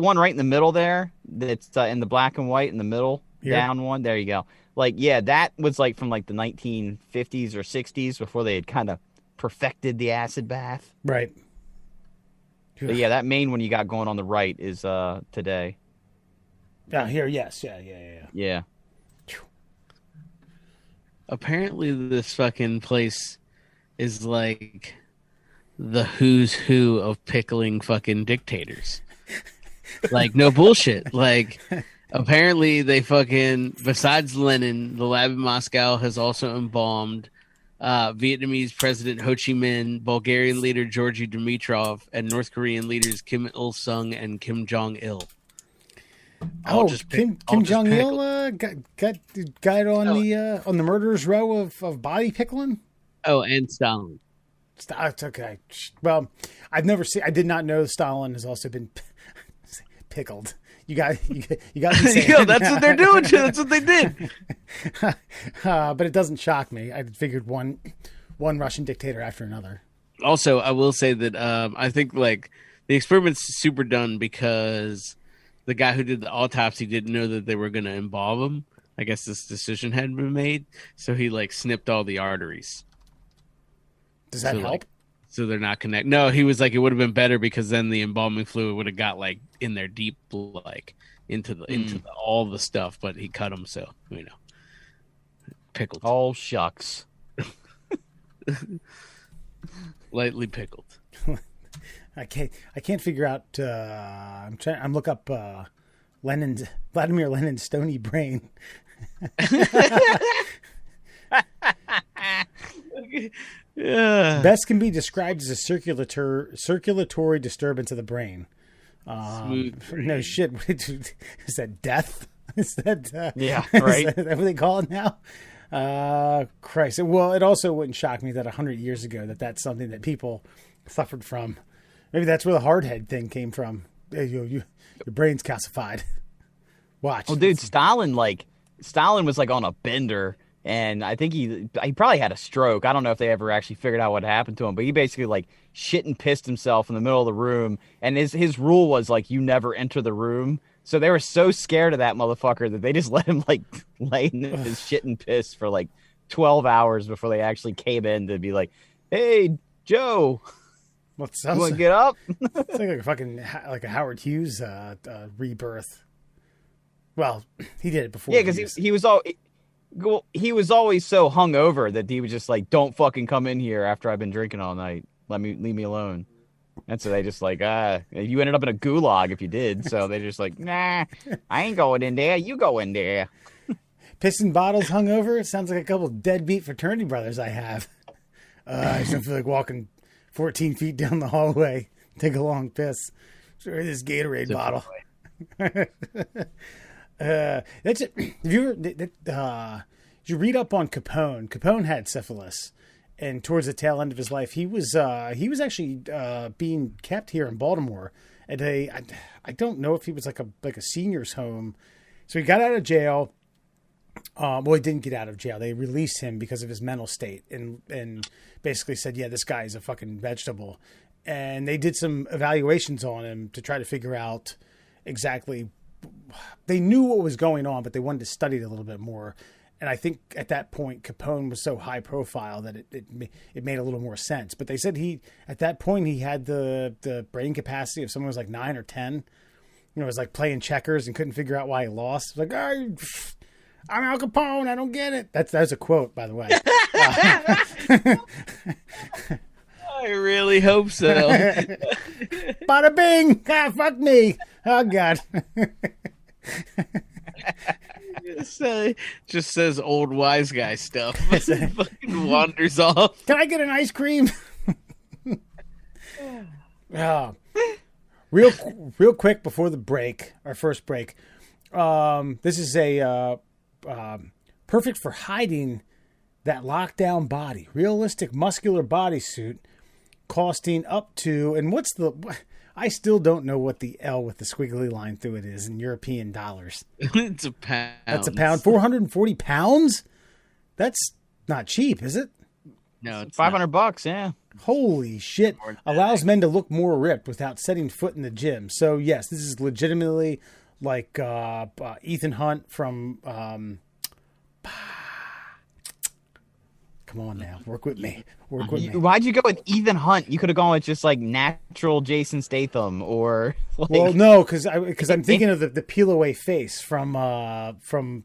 one right in the middle there, that's in the black and white in the middle, down one. There you go. Like, yeah, that was like from like the 1950s or 60s before they had kind of perfected the acid bath. Right. But yeah, that main one you got going on the right is today. Here, yes, yeah. Apparently, this fucking place is like the who's who of pickling fucking dictators. Like, no bullshit. Like, apparently they fucking, besides Lenin, the lab in Moscow has also embalmed Vietnamese President Ho Chi Minh, Bulgarian leader Georgy Dimitrov, and North Korean leaders Kim Il-sung and Kim Jong-il. Kim Jong-il got on the murderer's row of body pickling? Oh, and Stalin. It's okay. Well, I did not know Stalin has also been pickled. You got me saying Yo, that's what they're doing. That's what they did. But it doesn't shock me. I figured one Russian dictator after another. Also, I will say that I think like the experiment's super done because the guy who did the autopsy didn't know that they were going to embalm him. I guess this decision hadn't been made, so he like snipped all the arteries. Does that help? Like, so they're not connected. No, he was like, it would have been better because then the embalming fluid would have got like in there deep, like into all the stuff. But he cut them, so you know, pickled. Oh shucks, lightly pickled. I can't figure out. I'm look up Vladimir Lenin's stony brain. Yeah. Best can be described as a circulatory disturbance of the brain. No shit. Is that death? Is that yeah, right? Is that what they call it now? Christ. Well, it also wouldn't shock me that 100 years ago that's something that people suffered from. Maybe that's where the hard head thing came from. Hey, your brain's calcified. Watch. Oh, dude, Stalin was like on a bender. And I think he probably had a stroke. I don't know if they ever actually figured out what happened to him, but he basically like shit and pissed himself in the middle of the room. And his rule was like, you never enter the room. So they were so scared of that motherfucker that they just let him like lay in his shit and piss for like 12 hours before they actually came in to be like, "Hey, Joe, Well, you want to get up?" It's like a fucking like a Howard Hughes rebirth. Well, he did it before. Yeah, because he was always so hungover that he was just like, "Don't fucking come in here after I've been drinking all night. Leave me alone." And so they just like, you ended up in a gulag if you did. So they just like, "Nah, I ain't going in there. You go in there." Pissing bottles hungover. It sounds like a couple deadbeat fraternity brothers I have. I just don't feel like walking 14 feet down the hallway. Take a long piss. Sorry, this Gatorade bottle. That's it. If you read up on Capone, Capone had syphilis, and towards the tail end of his life, he was actually being kept here in Baltimore at I don't know if he was like a senior's home. So he got out of jail. Well, he didn't get out of jail. They released him because of his mental state, and basically said, "Yeah, this guy is a fucking vegetable." And they did some evaluations on him to try to figure out exactly. They knew what was going on, but they wanted to study it a little bit more. And I think at that point, Capone was so high profile that it made a little more sense. But they said at that point he had the brain capacity of someone who was like 9 or 10. You know, it was like playing checkers and couldn't figure out why he lost. Like, I'm Al Capone. I don't get it. That's a quote, by the way. I really hope so. Bada bing! Ah, fuck me! Oh God! Just says old wise guy stuff. Fucking wanders off. Can I get an ice cream? Real quick before the break, our first break. This is a perfect for hiding that lockdown body. Realistic muscular bodysuit costing up to, and I still don't know what the L with the squiggly line through it is in European dollars. It's a pound. That's a pound. 440 pounds? That's not cheap, is it? No, it's $500. Yeah. Holy shit. Allows men to look more ripped without setting foot in the gym. So yes, this is legitimately like Ethan Hunt from come on now, work with me. Why'd you go with Ethan Hunt? You could have gone with just like natural Jason Statham or like... Well, no, because I'm thinking of the peel away face from from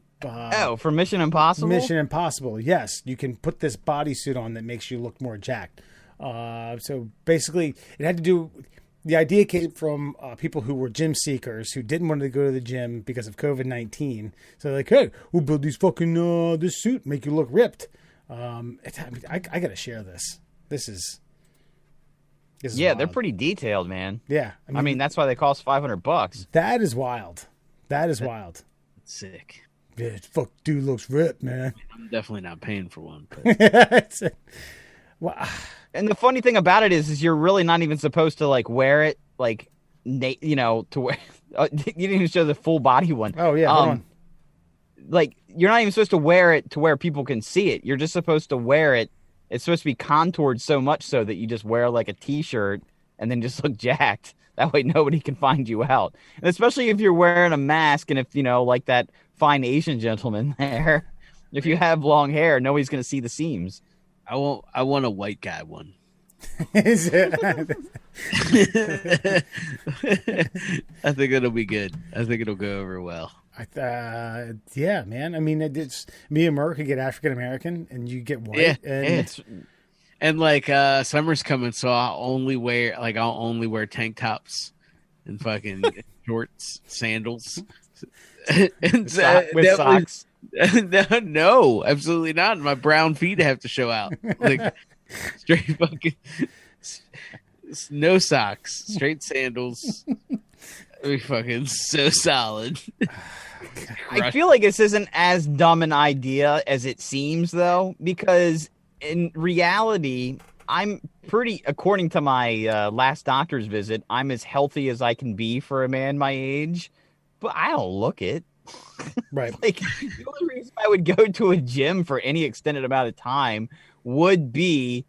Mission Impossible. Mission Impossible. Yes, you can put this bodysuit on that makes you look more jacked. So basically, it had to do. The idea came from people who were gym seekers who didn't want to go to the gym because of COVID-19. So they're like, hey, we'll build these fucking this suit, make you look ripped. I got to share this. This is yeah, wild. they're pretty detailed, man. Yeah, I mean that's why they cost $500. That is wild. That is wild. sick. Yeah, fuck, dude looks ripped, man. I'm definitely not paying for one. But... Well, and the funny thing about it is you're really not even supposed to like wear it like, you know, to wear. You didn't even show the full body one. Oh yeah, hold on. Like you're not even supposed to wear it to where people can see it. You're just supposed to wear it. It's supposed to be contoured so much so that you just wear like a t-shirt and then just look jacked. That way nobody can find you out. And especially if you're wearing a mask and if, you know, like that fine Asian gentleman there, if you have long hair, nobody's going to see the seams. I want a white guy one. Is it? I think it'll be good. I think it'll go over well. Yeah, man. I mean, it's me and Merc could get African American, and you get white. Yeah, and and like summer's coming, so I'll only wear tank tops and fucking shorts, sandals, and with socks. No, absolutely not. My brown feet have to show out. Like straight fucking no socks, straight sandals. Be fucking so solid. I feel like this isn't as dumb an idea as it seems, though, because in reality, I'm pretty, according to my last doctor's visit, I'm as healthy as I can be for a man my age, but I don't look it. right. Like, the only reason I would go to a gym for any extended amount of time would be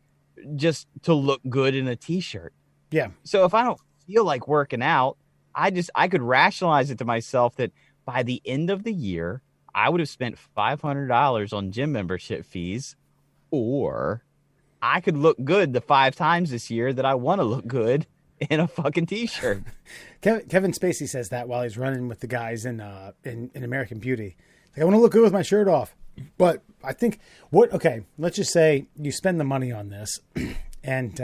just to look good in a t-shirt. Yeah. So if I don't feel like working out, I could rationalize it to myself that by the end of the year, I would have spent $500 on gym membership fees, or I could look good the 5 times this year that I want to look good in a fucking t-shirt. Kevin Spacey says that while he's running with the guys in American Beauty. Like, I want to look good with my shirt off. But I think let's just say you spend the money on this and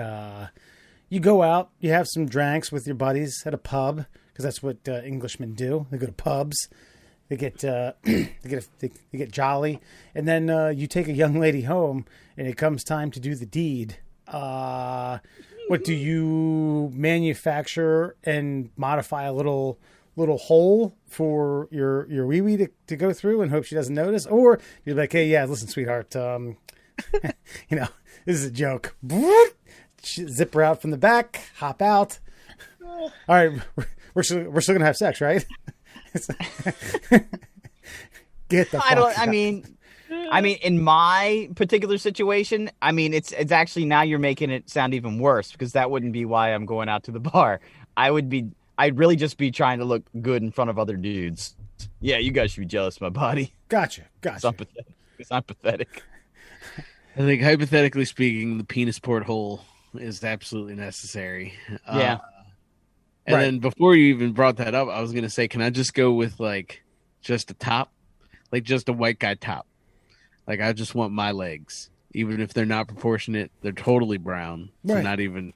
you go out, you have some drinks with your buddies at a pub, because that's what Englishmen do. They go to pubs. They get they get jolly, and then you take a young lady home, and it comes time to do the deed. What do you manufacture and modify a little hole for your wee to go through and hope she doesn't notice? Or you're like, hey, yeah, listen, sweetheart, this is a joke. Zip her out from the back, hop out. All right, we're still gonna have sex, right? Get the fuck out. I mean, in my particular situation, I mean, it's actually, now you're making it sound even worse, because that wouldn't be why I'm going out to the bar. I'd really just be trying to look good in front of other dudes. Yeah, you guys should be jealous of my body. Gotcha. It's not pathetic. I think, hypothetically speaking, the penis porthole is absolutely necessary. Yeah. And then before you even brought that up, I was going to say, can I just go with like just a top, like just a white guy top? Like, I just want my legs, even if they're not proportionate, they're totally brown. So Right. not even,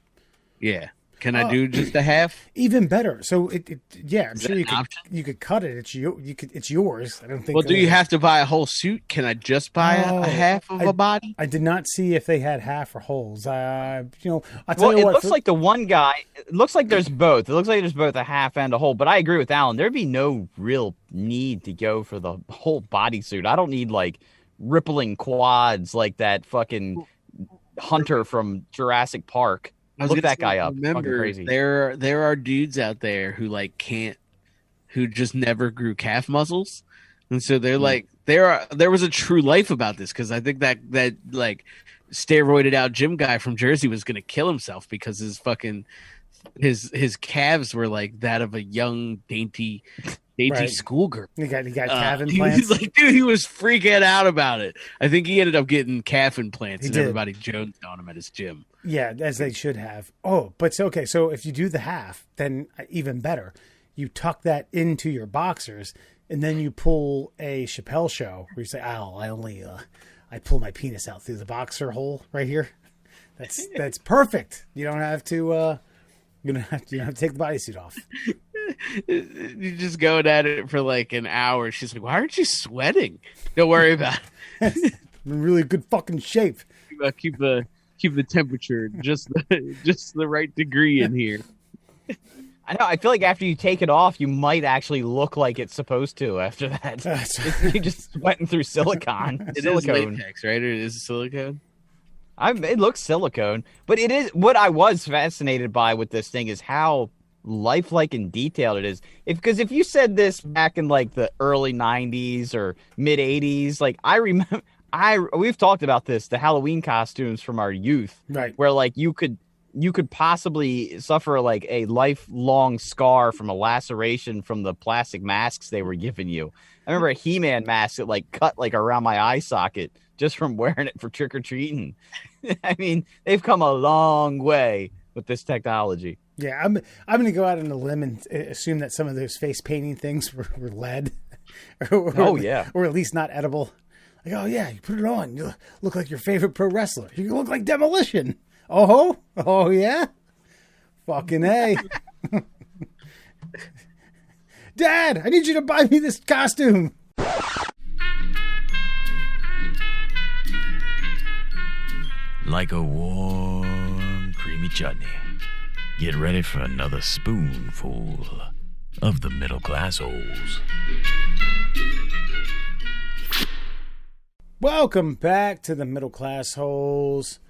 yeah. Can I do just a half? Even better. So I'm sure that you an could option? you could cut it. It's yours. I don't think. Well, do you have to buy a whole suit? Can I just buy a half of a body? I did not see if they had half or holes. I tell Well, you it what. looks like the one guy. It looks like there's both. It looks like there's both a half and a whole. But I agree with Alan. There'd be no real need to go for the whole bodysuit. I don't need like rippling quads like that fucking hunter from Jurassic Park. Look that guy up. Fucking Remember, crazy. there are dudes out there who like who just never grew calf muscles, and so they're like there was a true life about this, because I think that like steroided out gym guy from Jersey was gonna kill himself because his fucking his calves were like that of a young dainty Right. schoolgirl. He got calf implants. He's like, dude, he was freaking out about it. I think he ended up getting calf implants, He and did. everybody jonesed on him at his gym. Yeah, as they should have. Oh, but so if you do the half, then even better. You tuck that into your boxers, and then you pull a Chappelle show where you say, "Oh, I pull my penis out through the boxer hole right here." That's perfect. You don't have to take the bodysuit off. You're just going at it for like an hour. She's like, why aren't you sweating? Don't worry about it. I'm in really good fucking shape. Keep the temperature just the right degree in here. I know. I feel like after you take it off, you might actually look like it's supposed to. After that, you just sweating through silicone. It is latex, right? Or is it silicone? It looks silicone, but it is. What I was fascinated by with this thing is how lifelike and detailed it is. Because if you said this back in like the early '90s or mid '80s, like I remember, we've talked about this, the Halloween costumes from our youth, Right. where like you could possibly suffer like a lifelong scar from a laceration from the plastic masks they were giving you. I remember a He-Man mask that like cut like around my eye socket just from wearing it for trick or treating. I mean, they've come a long way with this technology. Yeah, I'm going to go out on a limb and assume that some of those face painting things were lead. Oh, yeah. Or at least not edible. Like, oh yeah, you put it on, you look like your favorite pro wrestler. You look like Demolition. Oh yeah, fucking A. Dad, I need you to buy me this costume. Like a warm, creamy chutney. Get ready for another spoonful of the middle class holes. Welcome back to the Middle Class Holes.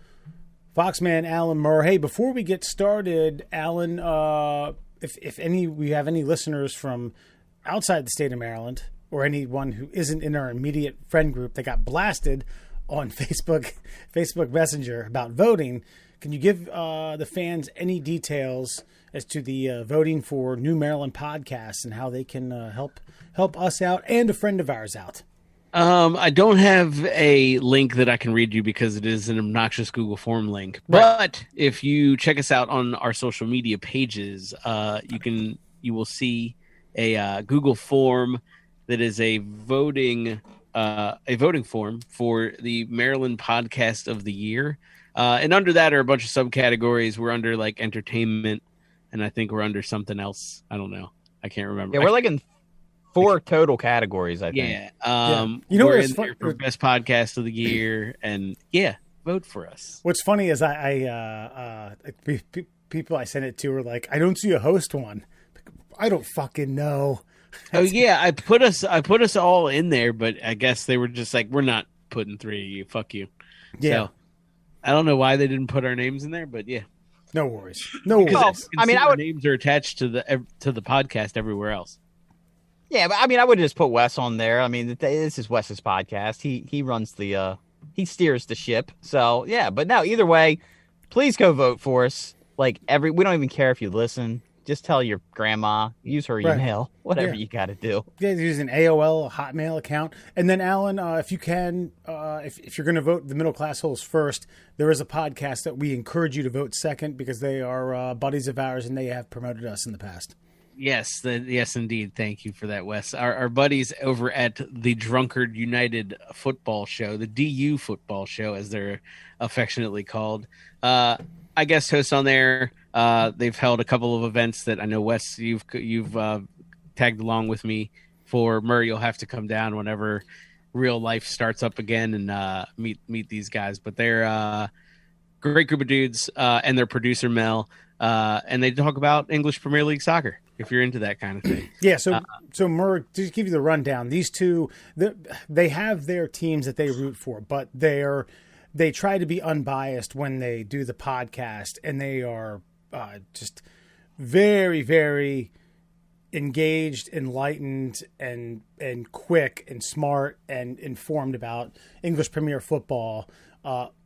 Foxman Alan Murr. Hey, before we get started, Alan, if we have any listeners from outside the state of Maryland or anyone who isn't in our immediate friend group that got blasted on Facebook Messenger about voting, can you give the fans any details as to the voting for New Maryland podcasts and how they can help us out and a friend of ours out. I don't have a link that I can read you because it is an obnoxious Google form link. Right. But if you check us out on our social media pages, you will see a Google form that is a voting form for the Maryland Podcast of the Year. And under that are a bunch of subcategories. We're under like entertainment, and I think we're under something else. I don't know. I can't remember. Yeah, we're like in 4 total categories, I think. Yeah. You know we're what's in there for best podcast of the year, and vote for us. What's funny is people I sent it to are like, I don't see a host one. I don't fucking know. Oh yeah, I put us all in there, but I guess they were just like, we're not putting 3 of you. Fuck you. Yeah. So, I don't know why they didn't put our names in there, but yeah. No worries. No worries. Well, I mean, our names are attached to the podcast everywhere else. Yeah, but I mean, I would just put Wes on there. I mean, this is Wes's podcast. He runs he steers the ship. So yeah, but no, either way, please go vote for us. Like we don't even care if you listen. Just tell your grandma, use her email, whatever you got to do. Yeah, use an AOL, a Hotmail account. And then, Alan, if you can, if you're going to vote the Middle Class Holes first, there is a podcast that we encourage you to vote second because they are buddies of ours and they have promoted us in the past. Yes, yes, indeed. Thank you for that, Wes. Our buddies over at the Drunkard United Football Show, the DU Football Show, as they're affectionately called. I guest host on there. They've held a couple of events that I know, Wes, you've tagged along with me for. Murray, you'll have to come down whenever real life starts up again and meet these guys. But they're a great group of dudes, and their producer Mel, and they talk about English Premier League soccer, if you're into that kind of thing. Yeah, so Murray, to give you the rundown, these two, they have their teams that they root for, but they try to be unbiased when they do the podcast, and they are just very, very engaged, enlightened, and quick and smart and informed about English Premier football,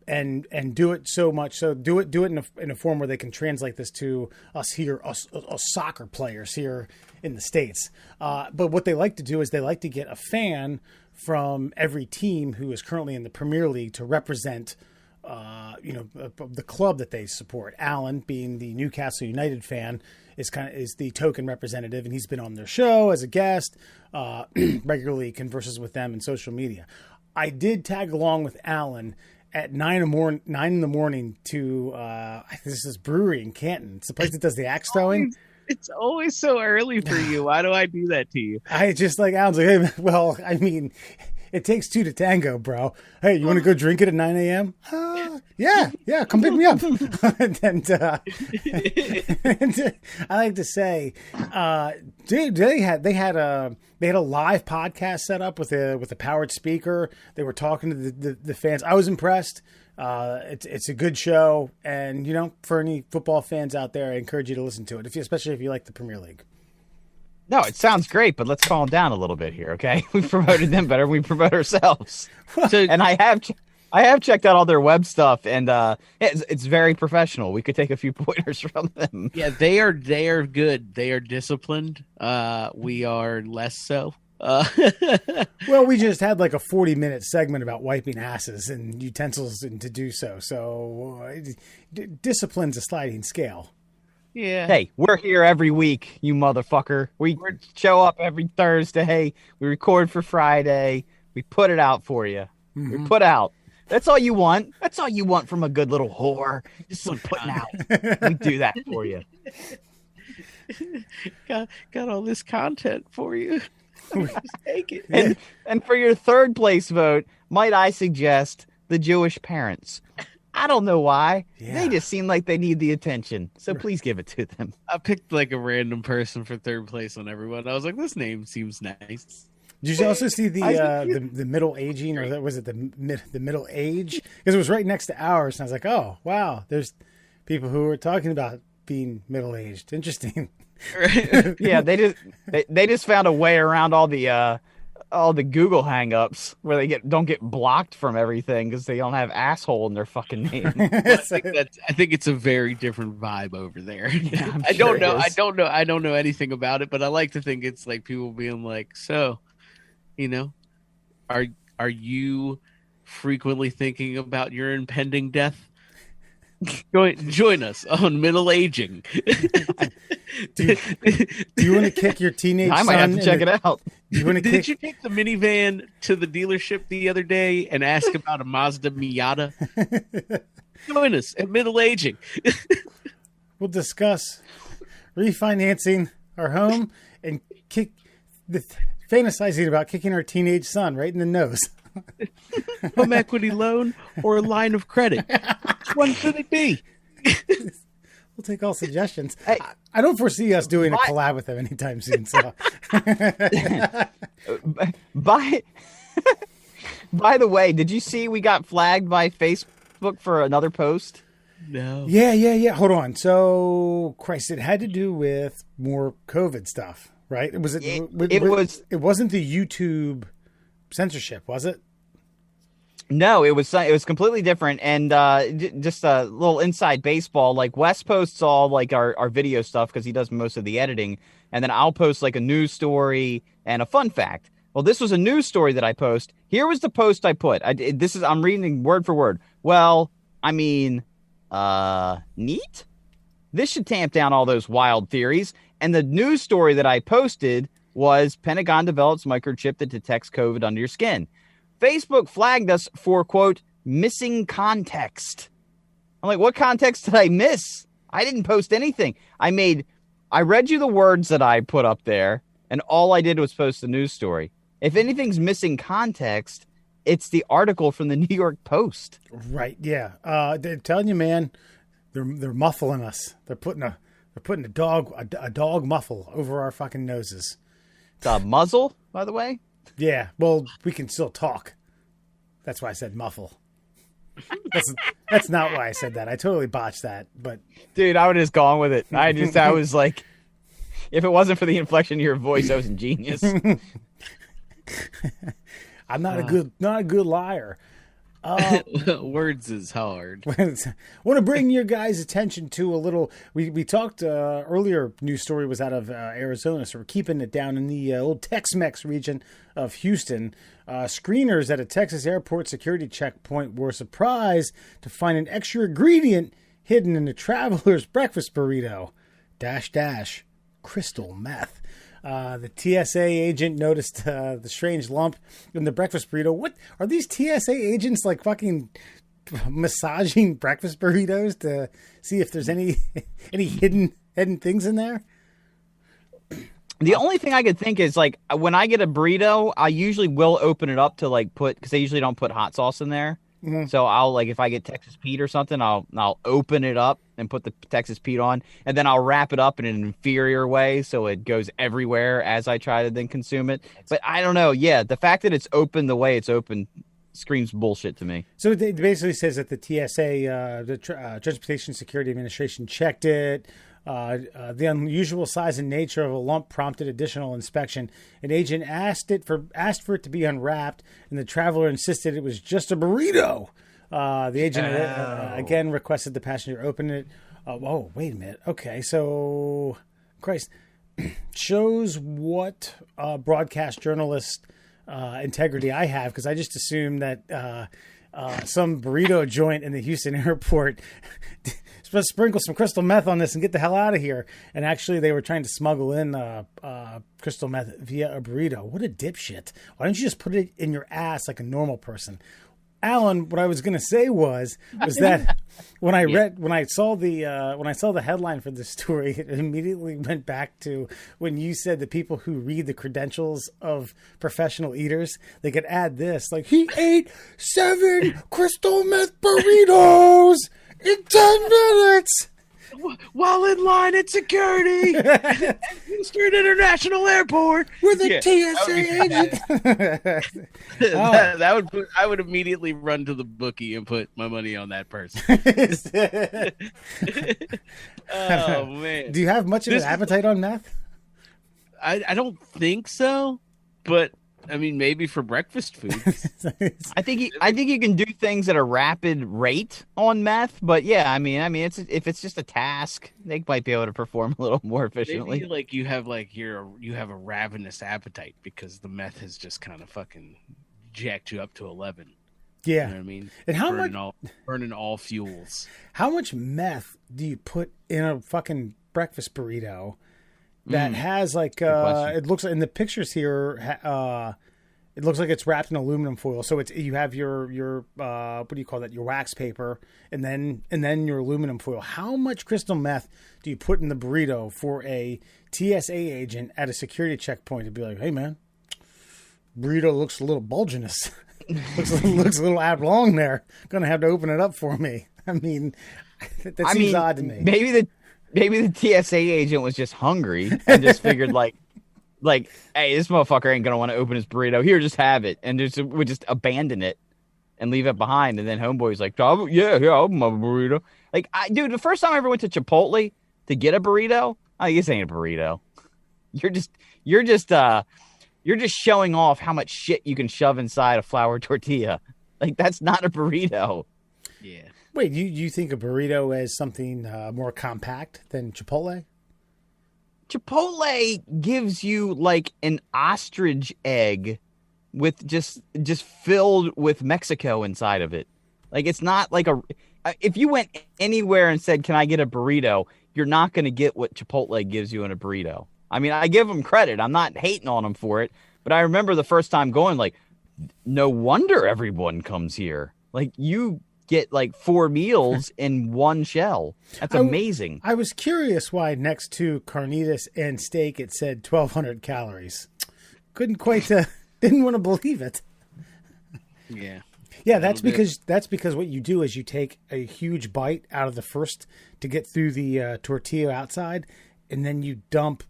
and do it so much so do it in a form where they can translate this to us here, us soccer players here in the States. But what they like to do is they like to get a fan from every team who is currently in the Premier League to represent the club that they support. Alan, being the Newcastle United fan, is the token representative, and he's been on their show as a guest, regularly converses with them in social media. I did tag along with Alan at 9 in the morning to this is brewery in Canton. It's the place that does the axe throwing. It's always so early for you. Why do I do that to you? I just like Alan's like, hey, well, I mean, it takes 2 to tango, bro. Hey, you want to go drink it at 9 a.m.? Yeah, come pick me up. and I like to say, dude, they had a live podcast set up with a powered speaker. They were talking to the fans. I was impressed. It's a good show, and for any football fans out there, I encourage you to listen to it, especially if you like the Premier League. No, it sounds great, but let's calm down a little bit here, okay? We promoted them better than we promote ourselves. And I have checked out all their web stuff, and it's very professional. We could take a few pointers from them. Yeah, they are good. They are disciplined. We are less so. Well, we just had like a 40-minute segment about wiping asses and utensils and to do so. So discipline's a sliding scale. Yeah. Hey, we're here every week, you motherfucker. We show up every Thursday. We record for Friday. We put it out for you. Mm-hmm. We put out. That's all you want. That's all you want from a good little whore. Just some putting out. We do that for you. Got all this content for you. Just take it. And for your third place vote, might I suggest the Jewish parents? I don't know why. Yeah. They just seem like they need the attention. So please give it to them. I picked like a random person for third place on everyone. I was like, this name seems nice. Did you also see the middle aging, or was it the middle age? Because it was right next to ours, and I was like, oh wow, there's people who are talking about being middle aged. Interesting. Yeah, they just found a way around all the all the Google hangups where they don't get blocked from everything because they don't have asshole in their fucking name. I think it's a very different vibe over there. Yeah, I don't sure know. it I is. don't know anything about it, but I like to think it's like people being like, so, are you frequently thinking about your impending death? Join us on middle aging. Do you want to kick your teenage I might have to check it out. Do you want to Did you take the minivan to the dealership the other day and ask about a Mazda Miata? Join us at middle aging. We'll discuss refinancing our home and fantasizing about kicking our teenage son right in the nose. Home equity loan or a line of credit? Which one should it be? We'll take all suggestions. I don't foresee us doing a collab with them anytime soon. So, by the way, did you see we got flagged by Facebook for another post? No. Yeah. Hold on. So, Christ, it had to do with more COVID stuff, right? It wasn't the YouTube censorship, was it? No, it was completely different. And just a little inside baseball, like Wes posts all like our video stuff because he does most of the editing, and then I'll post like a news story and a fun fact. Well, this was a news story that I post. Here was the post I put. I'm reading word for word. Well, I mean, neat. This should tamp down all those wild theories. And the news story that I posted was Pentagon develops microchip that detects COVID under your skin. Facebook flagged us for, quote, missing context. I'm like, what context did I miss? I didn't post anything. I read you the words that I put up there, and all I did was post the news story. If anything's missing context, it's the article from the New York Post. Right, yeah. They're telling you, man, they're muffling us. They're putting a dog muffle over our fucking noses. The muzzle, by the way. Yeah, well, we can still talk. That's why I said muffle. That's not why I said that. I totally botched that. But dude, I would have just gone with it. I was like, if it wasn't for the inflection of your voice, I was a genius. I'm not a good liar. Words is hard. Want to bring your guys' attention to a little. We talked earlier. News story was out of Arizona, so we're keeping it down in the old Tex-Mex region of Houston. Screeners at a Texas airport security checkpoint were surprised to find an extra ingredient hidden in the traveler's breakfast burrito. - crystal meth. The TSA agent noticed the strange lump in the breakfast burrito. What are these TSA agents like fucking massaging breakfast burritos to see if there's any hidden things in there? The only thing I could think is like when I get a burrito, I usually will open it up to like because they usually don't put hot sauce in there. Mm-hmm. So I'll like if I get Texas Pete or something, I'll open it up and put the Texas Pete on, and then I'll wrap it up in an inferior way so it goes everywhere as I try to then consume it. But I don't know. Yeah, the fact that it's open the way it's open screams bullshit to me. So it basically says that the TSA, the Transportation Security Administration, checked it. The unusual size and nature of a lump prompted additional inspection. An agent asked for it to be unwrapped, and the traveler insisted it was just a burrito. The agent again requested the passenger open it. Oh, wait a minute. Okay, so Christ shows what broadcast journalist integrity I have, because I just assumed that some burrito joint in the Houston airport sprinkle some crystal meth on this and get the hell out of here. And actually, they were trying to smuggle in crystal meth via a burrito. What a dipshit! Why don't you just put it in your ass like a normal person? Alan, what I was going to say was that when I saw the headline for this story, it immediately went back to when you said the people who read the credentials of professional eaters, they could add this, like, he ate 7 crystal meth burritos in 10 minutes. While in line at security at Houston International Airport with a TSA agent. I would immediately run to the bookie and put my money on that person. Oh man! Do you have much of an appetite on meth? I don't think so, but I mean, maybe for breakfast food. I think you can do things at a rapid rate on meth, but yeah, I mean, if it's just a task, they might be able to perform a little more efficiently. Maybe like you have a ravenous appetite because the meth has just kind of fucking jacked you up to 11. Yeah. You know what I mean? And how burning all fuels. How much meth do you put in a fucking breakfast burrito that has like it looks like in the pictures here it looks like it's wrapped in aluminum foil. So you have your what do you call that? Your wax paper and then your aluminum foil. How much crystal meth do you put in the burrito for a TSA agent at a security checkpoint to be like, "Hey man, burrito looks a little bulginous." looks a little oblong there. Gonna have to open it up for me. I mean, that seems odd to me. Maybe the TSA agent was just hungry and just figured like, hey, this motherfucker ain't gonna want to open his burrito. Here, just have it, and would just abandon it and leave it behind. And then homeboy's like, I'll open my burrito. Like, dude, the first time I ever went to Chipotle to get a burrito, this ain't a burrito. You're just showing off how much shit you can shove inside a flour tortilla. Like, that's not a burrito. Yeah. Wait, you think a burrito is something more compact than Chipotle? Chipotle gives you like an ostrich egg with just filled with Mexico inside of it. Like, it's not like if you went anywhere and said, "Can I get a burrito?" You're not going to get what Chipotle gives you in a burrito. I mean, I give them credit. I'm not hating on them for it. But I remember the first time going, like, no wonder everyone comes here. Like, you get, like, 4 meals in one shell. That's amazing. I was curious why next to carnitas and steak it said 1,200 calories. Couldn't quite, didn't want to believe it. Yeah. Yeah, that's because what you do is you take a huge bite out of the first to get through the tortilla outside, and then you dump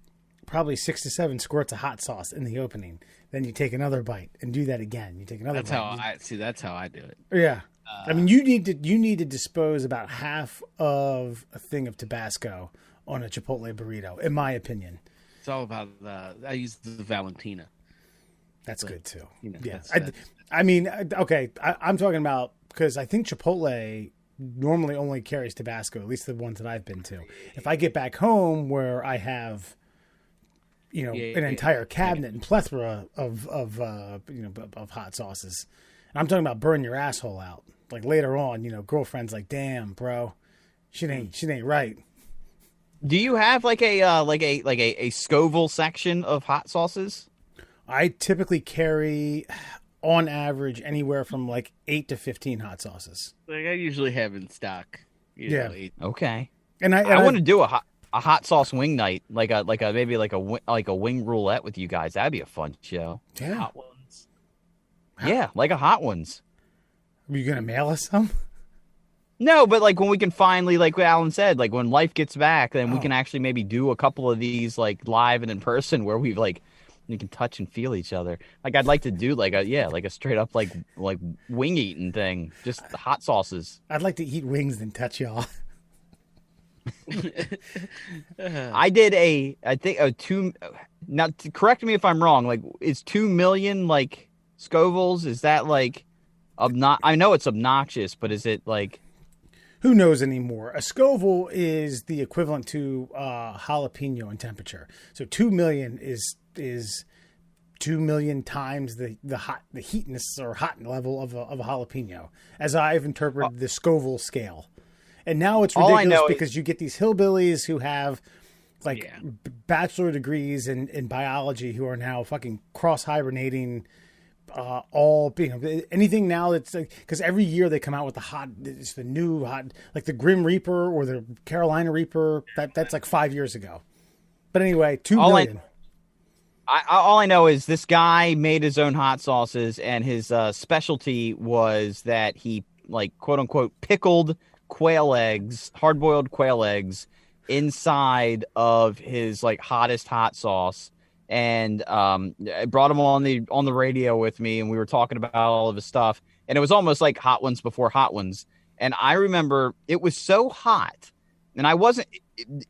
probably 6 to 7 squirts of hot sauce in the opening. Then you take another bite and do that again. You take another bite. That's how I do it. Yeah. I mean, you need to dispose about half of a thing of Tabasco on a Chipotle burrito, in my opinion. It's all about I use the Valentina. That's good too. You know, yeah. I'm talking about, because I think Chipotle normally only carries Tabasco, at least the ones that I've been to. If I get back home where I have, an entire cabinet and plethora of hot sauces, and I'm talking about burn your asshole out. Like later on, girlfriend's like, "Damn, bro, shit ain't right." Do you have like a Scoville section of hot sauces? I typically carry, on average, anywhere from like 8 to 15 hot sauces. Like I usually have in stock. Yeah. 8. Okay. And I want to do a hot sauce wing night, like a wing roulette with you guys. That'd be a fun show. Yeah. Hot ones. Yeah, like a hot ones. Are you gonna mail us some? No, but like when we can finally, like what Alan said, like when life gets back, then we can actually maybe do a couple of these like live and in person where we can touch and feel each other. Like I'd like to do like a straight up like wing eating thing, just hot sauces. I'd like to eat wings and touch y'all. I did I think a 2. Now, correct me if I'm wrong. Like, is 2 million like Scovilles? Is that like I know it's obnoxious, but is it like? Who knows anymore? A Scoville is the equivalent to jalapeno in temperature. So 2 million is 2 million times the heatness or hot level of a jalapeno, as I've interpreted the Scoville scale. And now it's ridiculous because you get these hillbillies who have bachelor degrees in biology who are now fucking cross hibernating. Anything now that's because every year they come out with it's the new hot, like the Grim Reaper or the Carolina Reaper. That's like 5 years ago. But anyway, 2 million. All I know is this guy made his own hot sauces, and his specialty was that he like quote unquote pickled quail eggs, hard-boiled quail eggs inside of his like hottest hot sauce. And I brought him on the radio with me, and we were talking about all of his stuff. And it was almost like Hot Ones before Hot Ones. And I remember it was so hot, and I wasn't.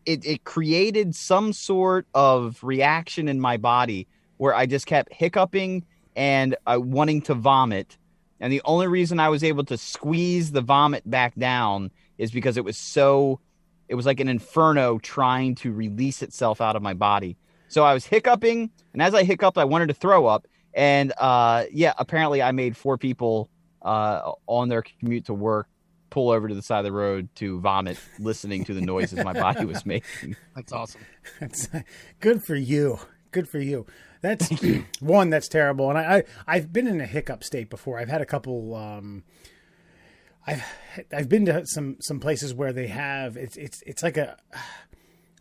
It created some sort of reaction in my body where I just kept hiccuping and wanting to vomit. And the only reason I was able to squeeze the vomit back down is because it was like an inferno trying to release itself out of my body. So I was hiccuping, and as I hiccuped, I wanted to throw up. And apparently I made 4 people on their commute to work pull over to the side of the road to vomit, listening to the noises my body was making. That's awesome. That's good for you. Good for you. That's one. That's terrible. And I've been in a hiccup state before. I've had a couple. I've been to some places where they have it's like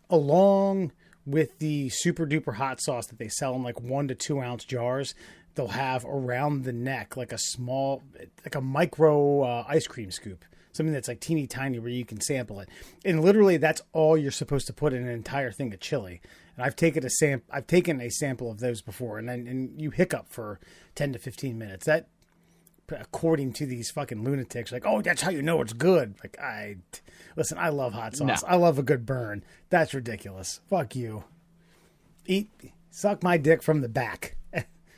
along with the super duper hot sauce that they sell in like 1 to 2 ounce jars. They'll have around the neck like a micro ice cream scoop. Something that's like teeny tiny where you can sample it. And literally that's all you're supposed to put in an entire thing of chili. And I've taken a sample of those before, and you hiccup for 10 to 15 minutes. That, according to these fucking lunatics, like, oh, that's how you know it's good. Like, listen, I love hot sauce. No. I love a good burn. That's ridiculous. Fuck you. Suck my dick from the back.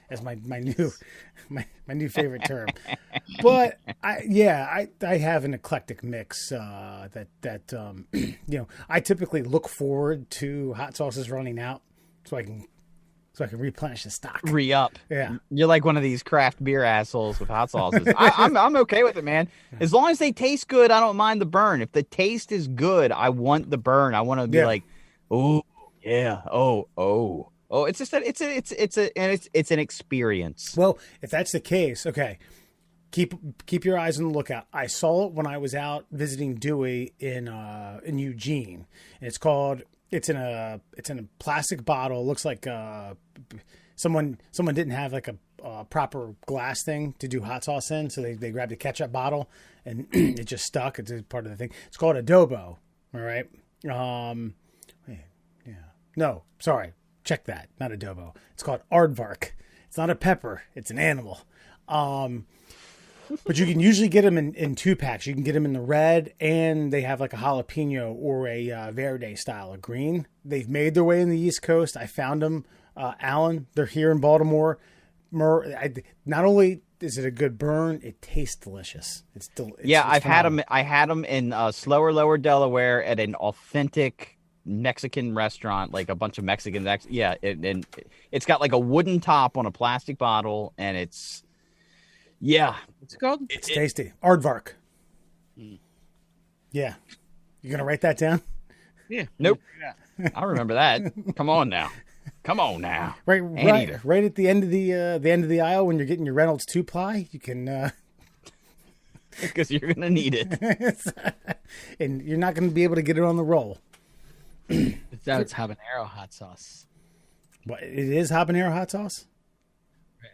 As my new favorite term. But I have an eclectic mix that I typically look forward to hot sauces running out so I can replenish the stock. Re-up. Yeah. You're like one of these craft beer assholes with hot sauces. I'm okay with it, man. As long as they taste good, I don't mind the burn. If the taste is good, I want the burn. I want to be like, oh yeah, oh. Oh, it's just that it's an experience. Well, if that's the case, okay, keep your eyes on the lookout. I saw it when I was out visiting Dewey in Eugene, and it's in a plastic bottle. It looks like someone didn't have like a proper glass thing to do hot sauce in, so they grabbed a ketchup bottle and it just stuck. It's part of the thing. It's called adobo. All right. No, sorry. Check that. Not adobo. It's called aardvark. It's not a pepper. It's an animal. But you can usually get them in 2 packs. You can get them in the red, and they have like a jalapeno or a verde style of green. They've made their way in the East Coast. I found them, Alan. They're here in Baltimore. Not only is it a good burn, it tastes delicious. It's I've had them. I had them in Slower Lower Delaware at an authentic Mexican restaurant, like a bunch of Mexicans. It's got like a wooden top on a plastic bottle, and it's called. It's tasty. Aardvark. Yeah, you gonna write that down? Yeah. Nope. I remember that. Come on now. Right at the end of the aisle when you're getting your Reynolds 2-ply, you can. Because you're gonna need it, and you're not gonna be able to get it on the roll. It's habanero hot sauce. What, it is habanero hot sauce?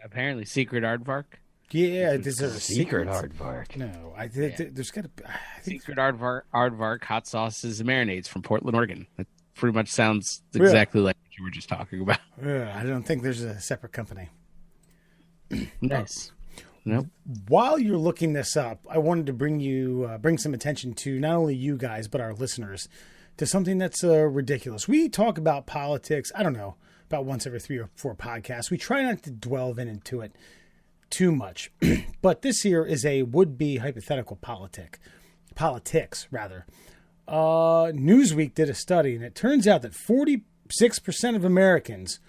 Apparently, secret aardvark. Yeah, this is a secret aardvark. No, there's got to be secret aardvark hot sauces and marinades from Portland, Oregon. That pretty much sounds exactly like what you were just talking about. I don't think there's a separate company. Nice. Nope. While you're looking this up, I wanted to bring some attention to not only you guys but our listeners to something that's ridiculous. We talk about politics, I don't know, about once every 3 or 4 podcasts. We try not to delve into it too much. But this here is a would-be hypothetical politics. Newsweek did a study, and it turns out that 46% of Americans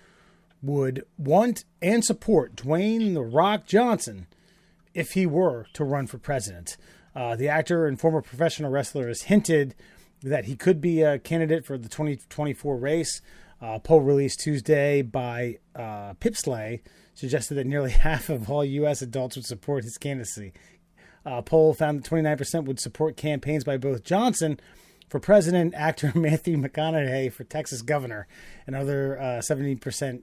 would want and support Dwayne "The Rock" Johnson if he were to run for president. The actor and former professional wrestler has hinted that he could be a candidate for the 2024 race. Poll released Tuesday by Pipsley suggested that nearly half of all U.S. adults would support his candidacy. Poll found that 29% would support campaigns by both Johnson for president, actor Matthew McConaughey for Texas governor, and other 70%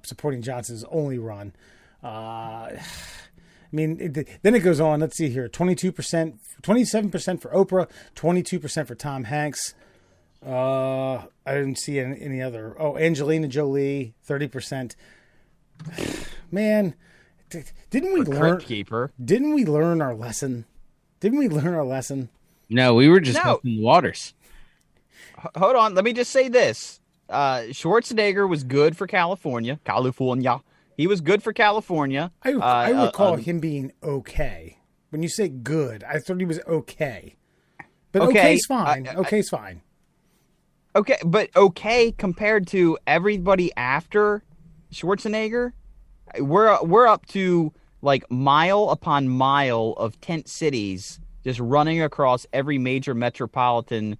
supporting Johnson's only run. Then it goes on. Let's see here. 27% for Oprah, 22% for Tom Hanks. I didn't see any other. Oh, Angelina Jolie, 30%. Man, didn't we learn? Keeper. Didn't we learn our lesson? No, we were just testing the waters. Hold on. Let me just say this. Schwarzenegger was good for California. He was good for California. I recall him being okay. When you say good, I thought he was okay. But okay's fine. Okay's fine. Okay, but okay compared to everybody after Schwarzenegger, we're up to like mile upon mile of tent cities just running across every major metropolitan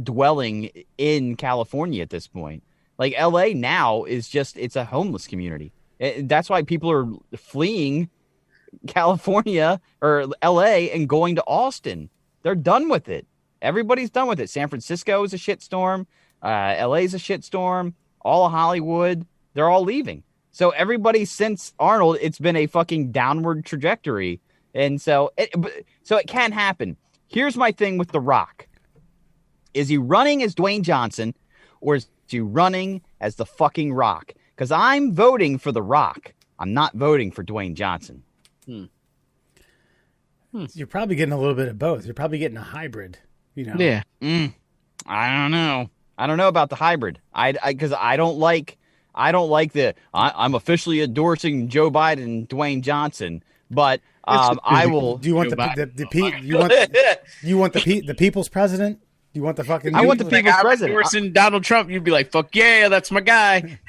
dwelling in California at this point. Like LA now is just, it's a homeless community. That's why people are fleeing California or LA and going to Austin. They're done with it. Everybody's done with it. San Francisco is a shitstorm. LA's a shitstorm. All of Hollywood, they're all leaving. So everybody since Arnold, it's been a fucking downward trajectory. And so it can happen. Here's my thing with The Rock. Is he running as Dwayne Johnson or is he running as the fucking Rock? Because I'm voting for The Rock. I'm not voting for Dwayne Johnson. You're probably getting a little bit of both. You're probably getting a hybrid, you know? Yeah. I don't know. I don't know about the hybrid. Because I don't like the I'm officially endorsing Joe Biden and Dwayne Johnson, but I will. Do you want you want the people's president? Do you want the fucking? I want the people's president. Endorsing Donald Trump, you'd be like, "Fuck yeah, that's my guy."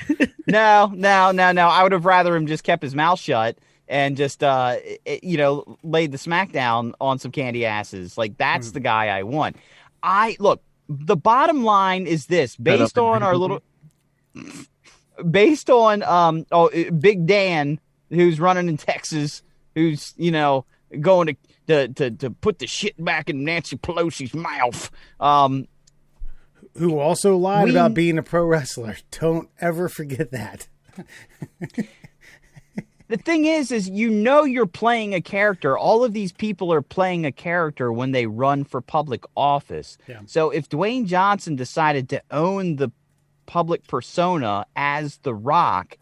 No. I would have rather him just kept his mouth shut and just laid the smackdown on some candy asses. Like that's the guy I want. Look. The bottom line is this: based on Big Dan, who's running in Texas, who's going to put the shit back in Nancy Pelosi's mouth. Who also lied about being a pro wrestler. Don't ever forget that. The thing is you're playing a character. All of these people are playing a character when they run for public office. Yeah. So if Dwayne Johnson decided to own the public persona as The Rock,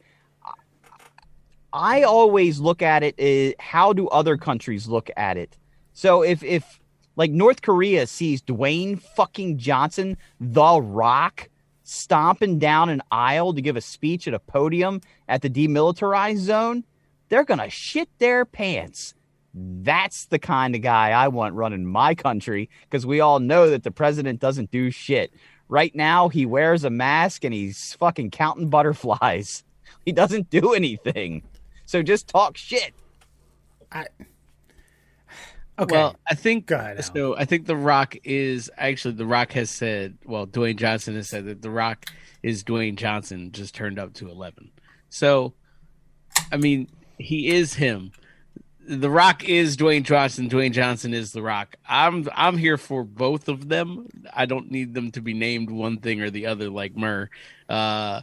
I always look at it how do other countries look at it? So if like North Korea sees Dwayne fucking Johnson, The Rock, stomping down an aisle to give a speech at a podium at the demilitarized zone, they're going to shit their pants. That's the kind of guy I want running my country, because we all know that the president doesn't do shit. Right now, he wears a mask and he's fucking counting butterflies. He doesn't do anything. So just talk shit. Okay. Well, I think so. I think The Rock has said, well, Dwayne Johnson has said that The Rock is Dwayne Johnson just turned up to 11. So, I mean, he is him. The Rock is Dwayne Johnson. Dwayne Johnson is The Rock. I'm here for both of them. I don't need them to be named one thing or the other like Murr. I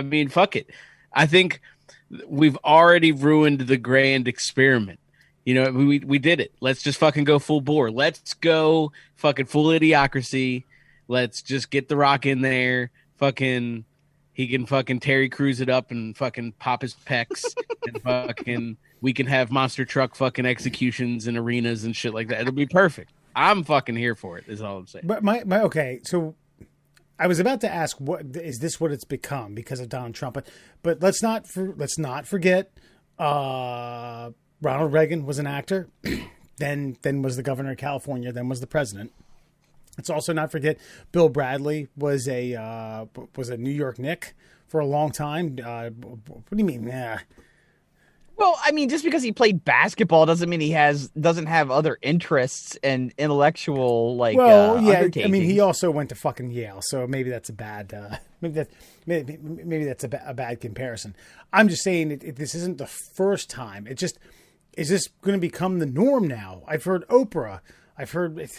mean, fuck it. I think we've already ruined the grand experiment. We did it. Let's just fucking go full bore. Let's go fucking full idiocracy. Let's just get The Rock in there. Fucking, he can fucking Terry Crews it up and fucking pop his pecs and fucking, we can have monster truck fucking executions in arenas and shit like that. It'll be perfect. I'm fucking here for it, is all I'm saying. But okay, so I was about to ask, what is this what it's become because of Donald Trump? But let's not forget Ronald Reagan was an actor, then was the governor of California, then was the president. Let's also not forget Bill Bradley was a New York Knick for a long time. What do you mean? Well, I mean, just because he played basketball doesn't mean he doesn't have other interests and intellectual undertakings. I mean, he also went to fucking Yale, so maybe that's a bad maybe that's a bad comparison. I'm just saying this isn't the first time. It just is this going to become the norm now? I've heard Oprah. I've heard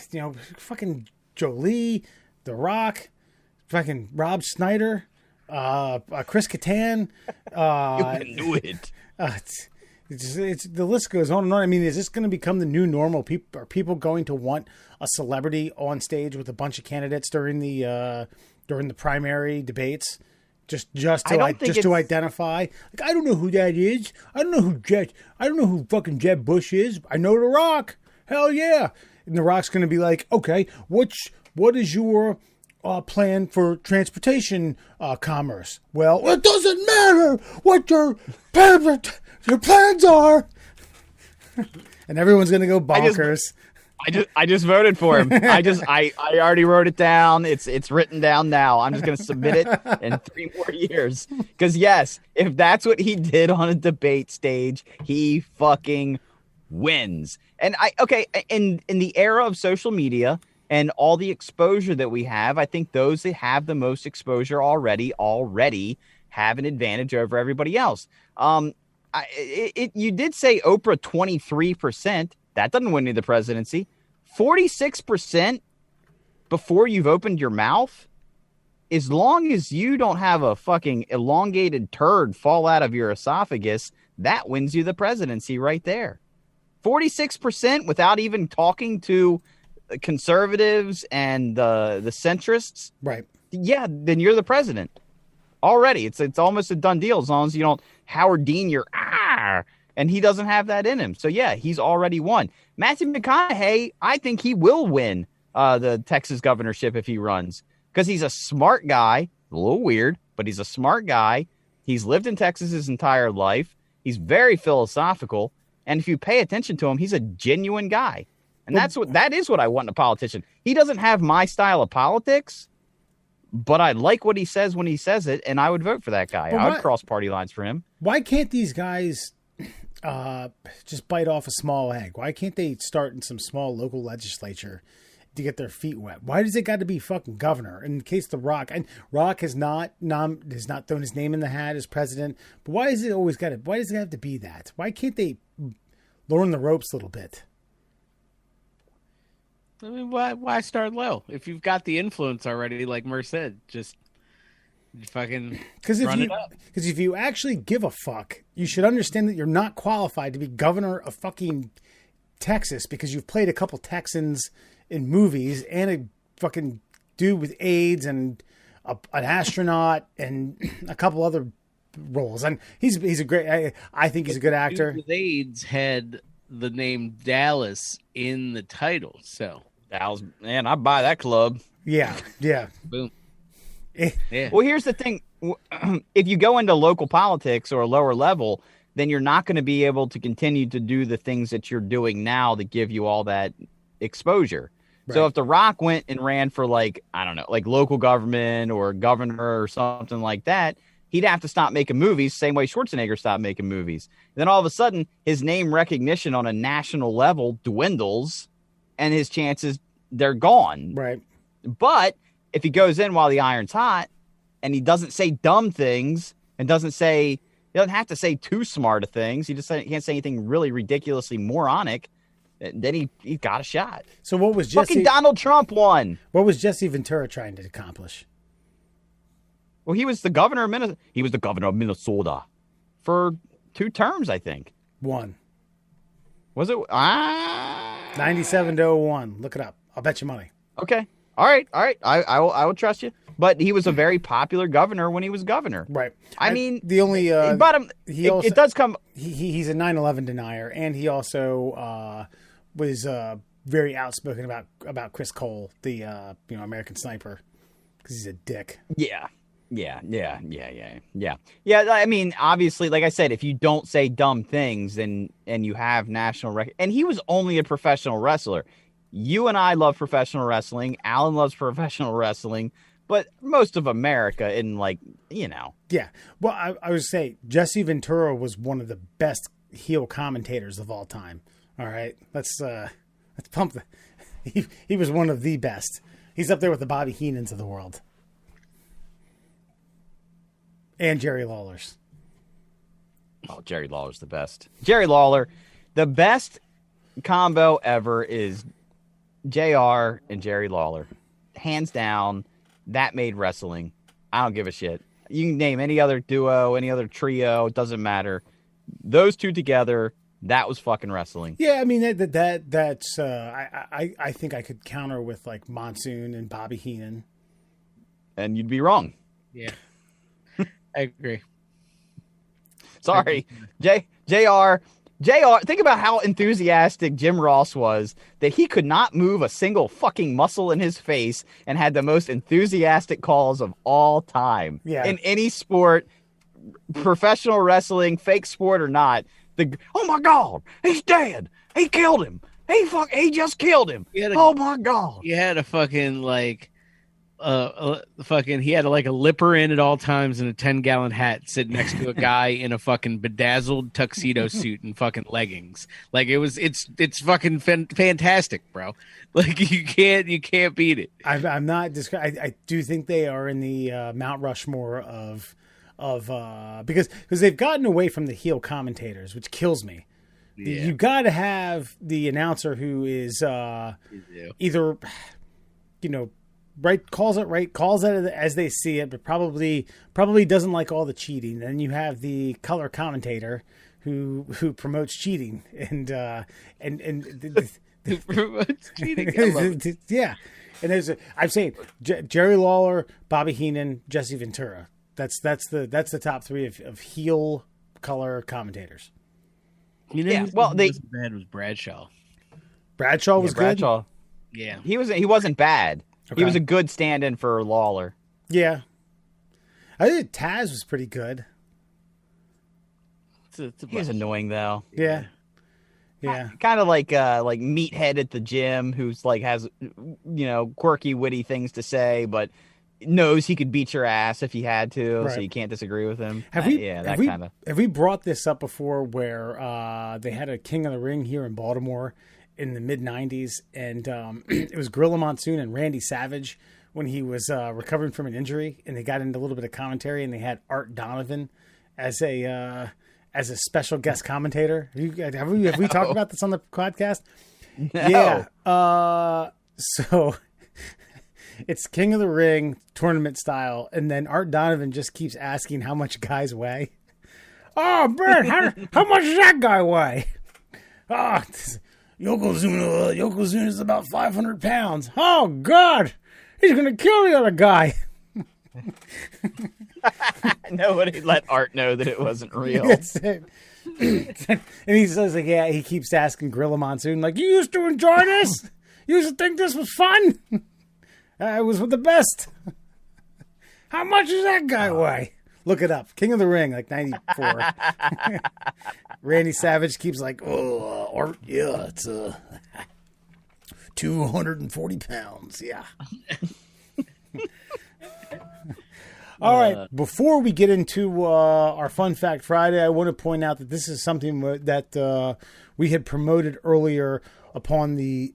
fucking Jolie, The Rock, fucking Rob Schneider, Chris Kattan. You can do it. It's the list goes on and on. I mean, is this going to become the new normal? Are people going to want a celebrity on stage with a bunch of candidates during the primary debates, just to identify? Like, I don't know who that is. I don't know who fucking Jeb Bush is. I know The Rock. Hell yeah! And The Rock's going to be like, okay, what is your plan for transportation commerce. Well, it doesn't matter what your plans are. And everyone's going to go bonkers. I just voted for him. I already wrote it down. It's written down now. I'm just going to submit it in 3 more years. Because yes, if that's what he did on a debate stage, he fucking wins. And in the era of social media and all the exposure that we have, I think those that have the most exposure already have an advantage over everybody else. You did say Oprah 23%. That doesn't win you the presidency. 46% before you've opened your mouth. As long as you don't have a fucking elongated turd fall out of your esophagus, that wins you the presidency right there. 46% without even talking to conservatives and the centrists. Right. Yeah, then you're the president. Already. It's almost a done deal as long as you don't Howard Dean your and he doesn't have that in him. So yeah, he's already won. Matthew McConaughey, I think he will win the Texas governorship if he runs because he's a smart guy. A little weird, but he's a smart guy. He's lived in Texas his entire life. He's very philosophical, and if you pay attention to him, he's a genuine guy. And that is what I want in a politician. He doesn't have my style of politics, but I like what he says when he says it, and I would vote for that guy. I would cross party lines for him. Why can't these guys just bite off a small egg? Why can't they start in some small local legislature to get their feet wet? Why does it got to be fucking governor? In case The Rock, and Rock has not thrown his name in the hat as president, but why does it have to be that? Why can't they learn the ropes a little bit? I mean, why start low? If you've got the influence already, like Mer said, just fucking run it up. Because if you actually give a fuck, you should understand that you're not qualified to be governor of fucking Texas because you've played a couple Texans in movies and a fucking dude with AIDS and an astronaut and a couple other roles. And he's a great. I think he's a good actor. Dude with AIDS had the name Dallas in the title, so. Dallas, man, I buy that club. Yeah. Boom. Yeah. Well, here's the thing. If you go into local politics or a lower level, then you're not going to be able to continue to do the things that you're doing now that give you all that exposure. Right. So if The Rock went and ran for like local government or governor or something like that, he'd have to stop making movies, same way Schwarzenegger stopped making movies. And then all of a sudden, his name recognition on a national level dwindles, and his chances, they're gone. Right. But if he goes in while the iron's hot, and he doesn't say dumb things, and he doesn't have to say too smart of things, he can't say anything really ridiculously moronic, then he got a shot. So what was fucking Donald Trump won? What was Jesse Ventura trying to accomplish? Well, he was the governor of Minnesota. He was the governor of Minnesota for 2 terms, I think. 1. Was it? 97 to 01. Look it up. I'll bet you money. Okay. All right. I will trust you. But he was a very popular governor when he was governor. Right. I mean, the only but it does come. He's a 9/11 denier, and he also was very outspoken about Chris Cole, the American sniper, because he's a dick. Yeah. I mean, obviously, like I said, if you don't say dumb things and you have national record, and he was only a professional wrestler. You and I love professional wrestling. Alan loves professional wrestling, but most of America in Yeah. Well, I would say Jesse Ventura was one of the best heel commentators of all time. All right. Let's pump he was one of the best. He's up there with the Bobby Heenans of the world. And Jerry Lawler's. Oh, Jerry Lawler's the best. Jerry Lawler, the best combo ever is JR and Jerry Lawler. Hands down, that made wrestling. I don't give a shit. You can name any other duo, any other trio, it doesn't matter. Those two together, that was fucking wrestling. Yeah, I mean that's I think I could counter with like Monsoon and Bobby Heenan. And you'd be wrong. Yeah. I agree. Sorry. JR, JR, think about how enthusiastic Jim Ross was that he could not move a single fucking muscle in his face and had the most enthusiastic calls of all time. Yeah. In any sport, professional wrestling, fake sport or not. Oh my God, he's dead. He killed him. He just killed him. Oh my God. He had a fucking he had like a lipper in at all times and a 10-gallon hat sitting next to a guy in a fucking bedazzled tuxedo suit and fucking leggings. Like it's fucking fantastic, bro. Like you can't beat it. I'm not I do think they are in the Mount Rushmore of because they've gotten away from the heel commentators, which kills me. Yeah. You got to have the announcer who is either, right, calls it as they see it, but probably doesn't like all the cheating. Then you have the color commentator who promotes cheating and who promotes cheating. Yeah, and I'm saying Jerry Lawler, Bobby Heenan, Jesse Ventura. That's the top three of heel color commentators. Bad was Bradshaw. Bradshaw was good. Bradshaw. Yeah, he wasn't bad. Okay. He was a good stand-in for Lawler. Yeah, I think Taz was pretty good. He was annoying though. Yeah. Kind of like meathead at the gym who's like has quirky, witty things to say, but knows he could beat your ass if he had to, right. So you can't disagree with him. Have we brought this up before where they had a King of the Ring here in Baltimore in the mid-90s, and it was Gorilla Monsoon and Randy Savage when he was recovering from an injury, and they got into a little bit of commentary, and they had Art Donovan as a special guest commentator. Have we talked about this on the podcast? No. Yeah. So it's King of the Ring tournament style, and then Art Donovan just keeps asking how much guys weigh. Oh, Brett, how much does that guy weigh? Oh, Yokozuna is about 500 pounds. Oh, God, he's going to kill the other guy. Nobody let Art know that it wasn't real. That's it. And he says, like, yeah, he keeps asking Gorilla Monsoon, like, you used to enjoy this? You used to think this was fun? It was the best. How much does that guy weigh? Look it up. King of the Ring, like 94. Randy Savage keeps like, Art, yeah, it's 240 pounds. Yeah. All right. Before we get into our Fun Fact Friday, I want to point out that this is something that we had promoted earlier upon the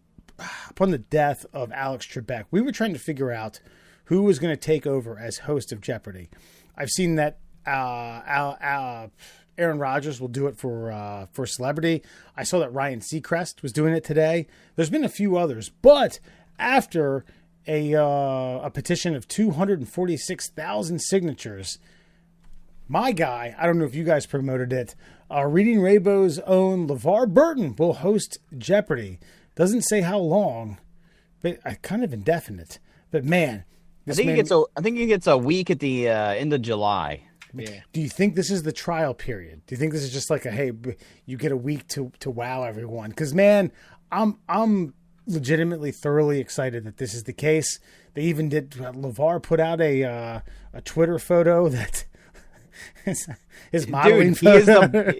death of Alex Trebek. We were trying to figure out who was going to take over as host of Jeopardy. I've seen that Aaron Rodgers will do it for Celebrity. I saw that Ryan Seacrest was doing it today. There's been a few others, but after a petition of 246,000 signatures, my guy, I don't know if you guys promoted it, Reading Rainbow's own LeVar Burton will host Jeopardy. Doesn't say how long, but kind of indefinite. But man, I think he gets a week at the end of July. Yeah. Do you think this is the trial period? Do you think this is just like hey, you get a week to wow everyone? Because man, I'm legitimately thoroughly excited that this is the case. They even did. LeVar put out a Twitter photo that. His modeling photo.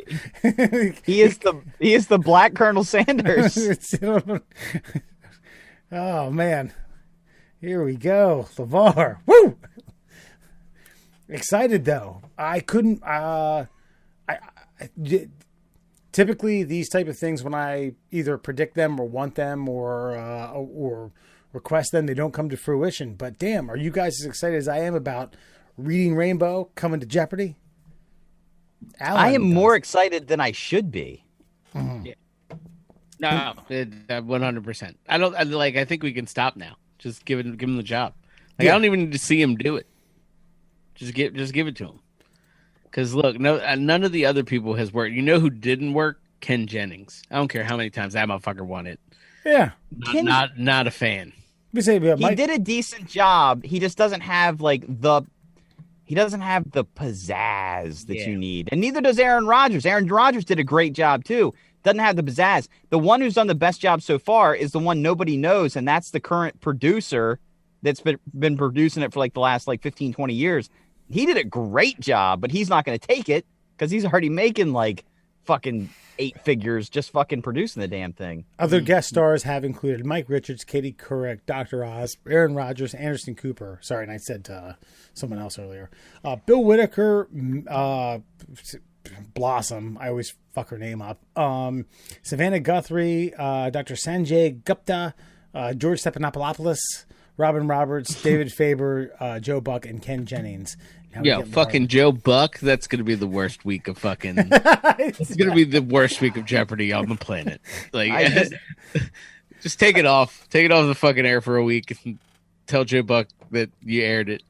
He is the Black Colonel Sanders. Oh man, here we go, LeVar. Woo! Excited though. I couldn't. Typically, these type of things, when I either predict them or want them or request them, they don't come to fruition. But damn, are you guys as excited as I am about Reading Rainbow coming to Jeopardy? I am more excited than I should be. Mm-hmm. Yeah. No, 100%. I think we can stop now. Just give him the job. Like, yeah. I don't even need to see him do it. Just give it to him. Because look, none of the other people has worked. You know who didn't work? Ken Jennings. I don't care how many times that motherfucker won it. Yeah, not a fan. He did a decent job. He just doesn't have like he doesn't have the pizzazz that you need. And neither does Aaron Rodgers. Aaron Rodgers did a great job, too. Doesn't have the pizzazz. The one who's done the best job so far is the one nobody knows, and that's the current producer that's been producing it for like the last 15, 20 years. He did a great job, but he's not going to take it because he's already making like fucking 8 figures just fucking producing the damn thing. Other guest stars have included Mike Richards, Katie Couric, Dr. Oz, Aaron Rodgers, Anderson Cooper. Sorry, and I said someone else earlier. Bill Whitaker, Blossom. I always fuck her name up. Savannah Guthrie, Dr. Sanjay Gupta, George Stephanopoulos, Robin Roberts, David Faber, Joe Buck, and Ken Jennings. Yo, fucking Joe Buck. That's gonna be the worst week of fucking. It's gonna be the worst week of Jeopardy on the planet. Like, just take it off. Take it off the fucking air for a week and tell Joe Buck that you aired it.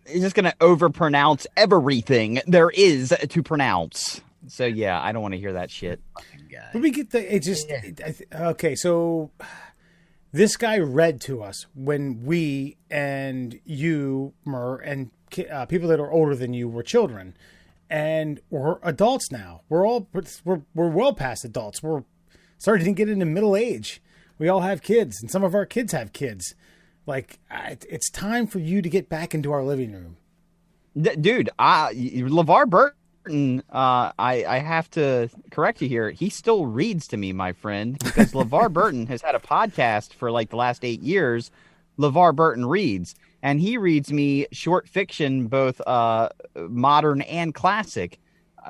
He's just gonna overpronounce everything there is to pronounce. So yeah, I don't want to hear that shit. But we get okay. So this guy read to us when we and you, Murr, and people that are older than you were children, and we're adults now. We're well past adults. We're starting to get into middle age. We all have kids, and some of our kids have kids. Like, it's time for you to get back into our living room. Dude, LeVar Burton, I have to correct you here. He still reads to me, my friend, because LeVar Burton has had a podcast for like the last 8 years. LeVar Burton reads, and he reads me short fiction, both modern and classic,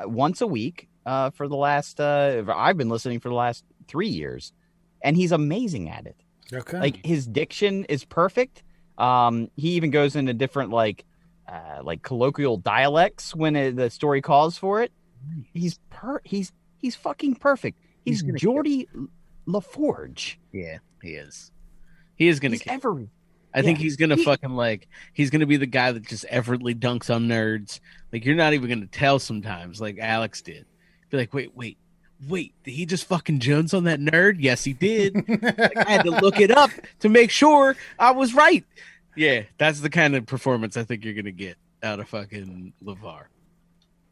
once a week for the last, I've been listening for the last 3 years, and he's amazing at it. Okay. Like, his diction is perfect. He even goes into different like colloquial dialects when the story calls for it. He's fucking perfect. He's Geordie LaForge. Yeah, he is. He is gonna. I think he's gonna he's gonna be the guy that just effortlessly dunks on nerds. Like, you're not even gonna tell sometimes, like Alex did. Be like, wait, did he just fucking Jones on that nerd? Yes, he did. Like, I had to look it up to make sure I was right. Yeah, that's the kind of performance I think you're gonna get out of fucking LeVar.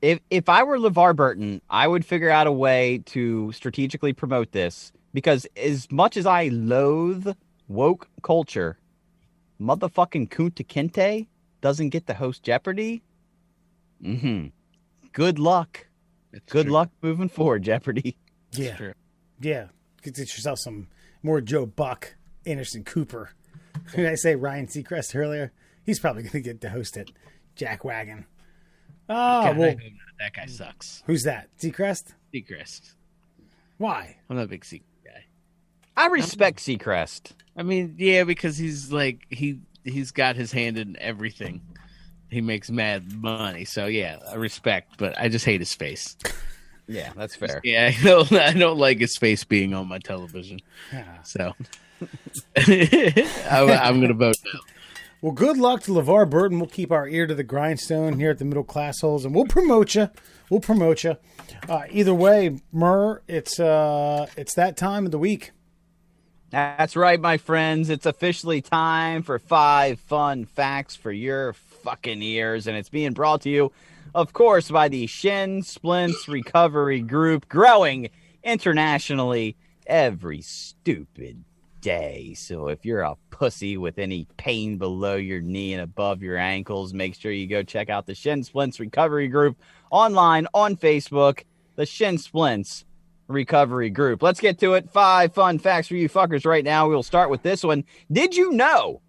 If I were LeVar Burton, I would figure out a way to strategically promote this, because as much as I loathe woke culture, motherfucking Kunta Kinte doesn't get to host Jeopardy. Good luck. Good luck moving forward, Jeopardy. Yeah. Yeah. Get yourself some more Joe Buck, Anderson Cooper. Did I say Ryan Seacrest earlier? He's probably going to get to host it. Jack Wagon. Oh, well. That guy sucks. Who's that? Seacrest? Seacrest. Why? I'm not a big Seacrest guy. I respect Seacrest. I mean, yeah, because he's like, he's got his hand in everything. He makes mad money. So, yeah, I respect, but I just hate his face. Yeah, that's fair. Yeah, I don't like his face being on my television. Yeah. So, I'm going to vote no. Well, good luck to LeVar Burton. We'll keep our ear to the grindstone here at the Middle Classholes, and we'll promote you. Either way, Murr, it's that time of the week. That's right, my friends. It's officially time for 5 fun facts for your fucking ears, and it's being brought to you, of course, by the Shin Splints Recovery Group, growing internationally every stupid day. So if you're a pussy with any pain below your knee and above your ankles, make sure you go check out the Shin Splints Recovery Group online on Facebook, the Shin Splints Recovery Group. Let's get to it. 5 fun facts for you fuckers right now. We'll start with this one. Did you know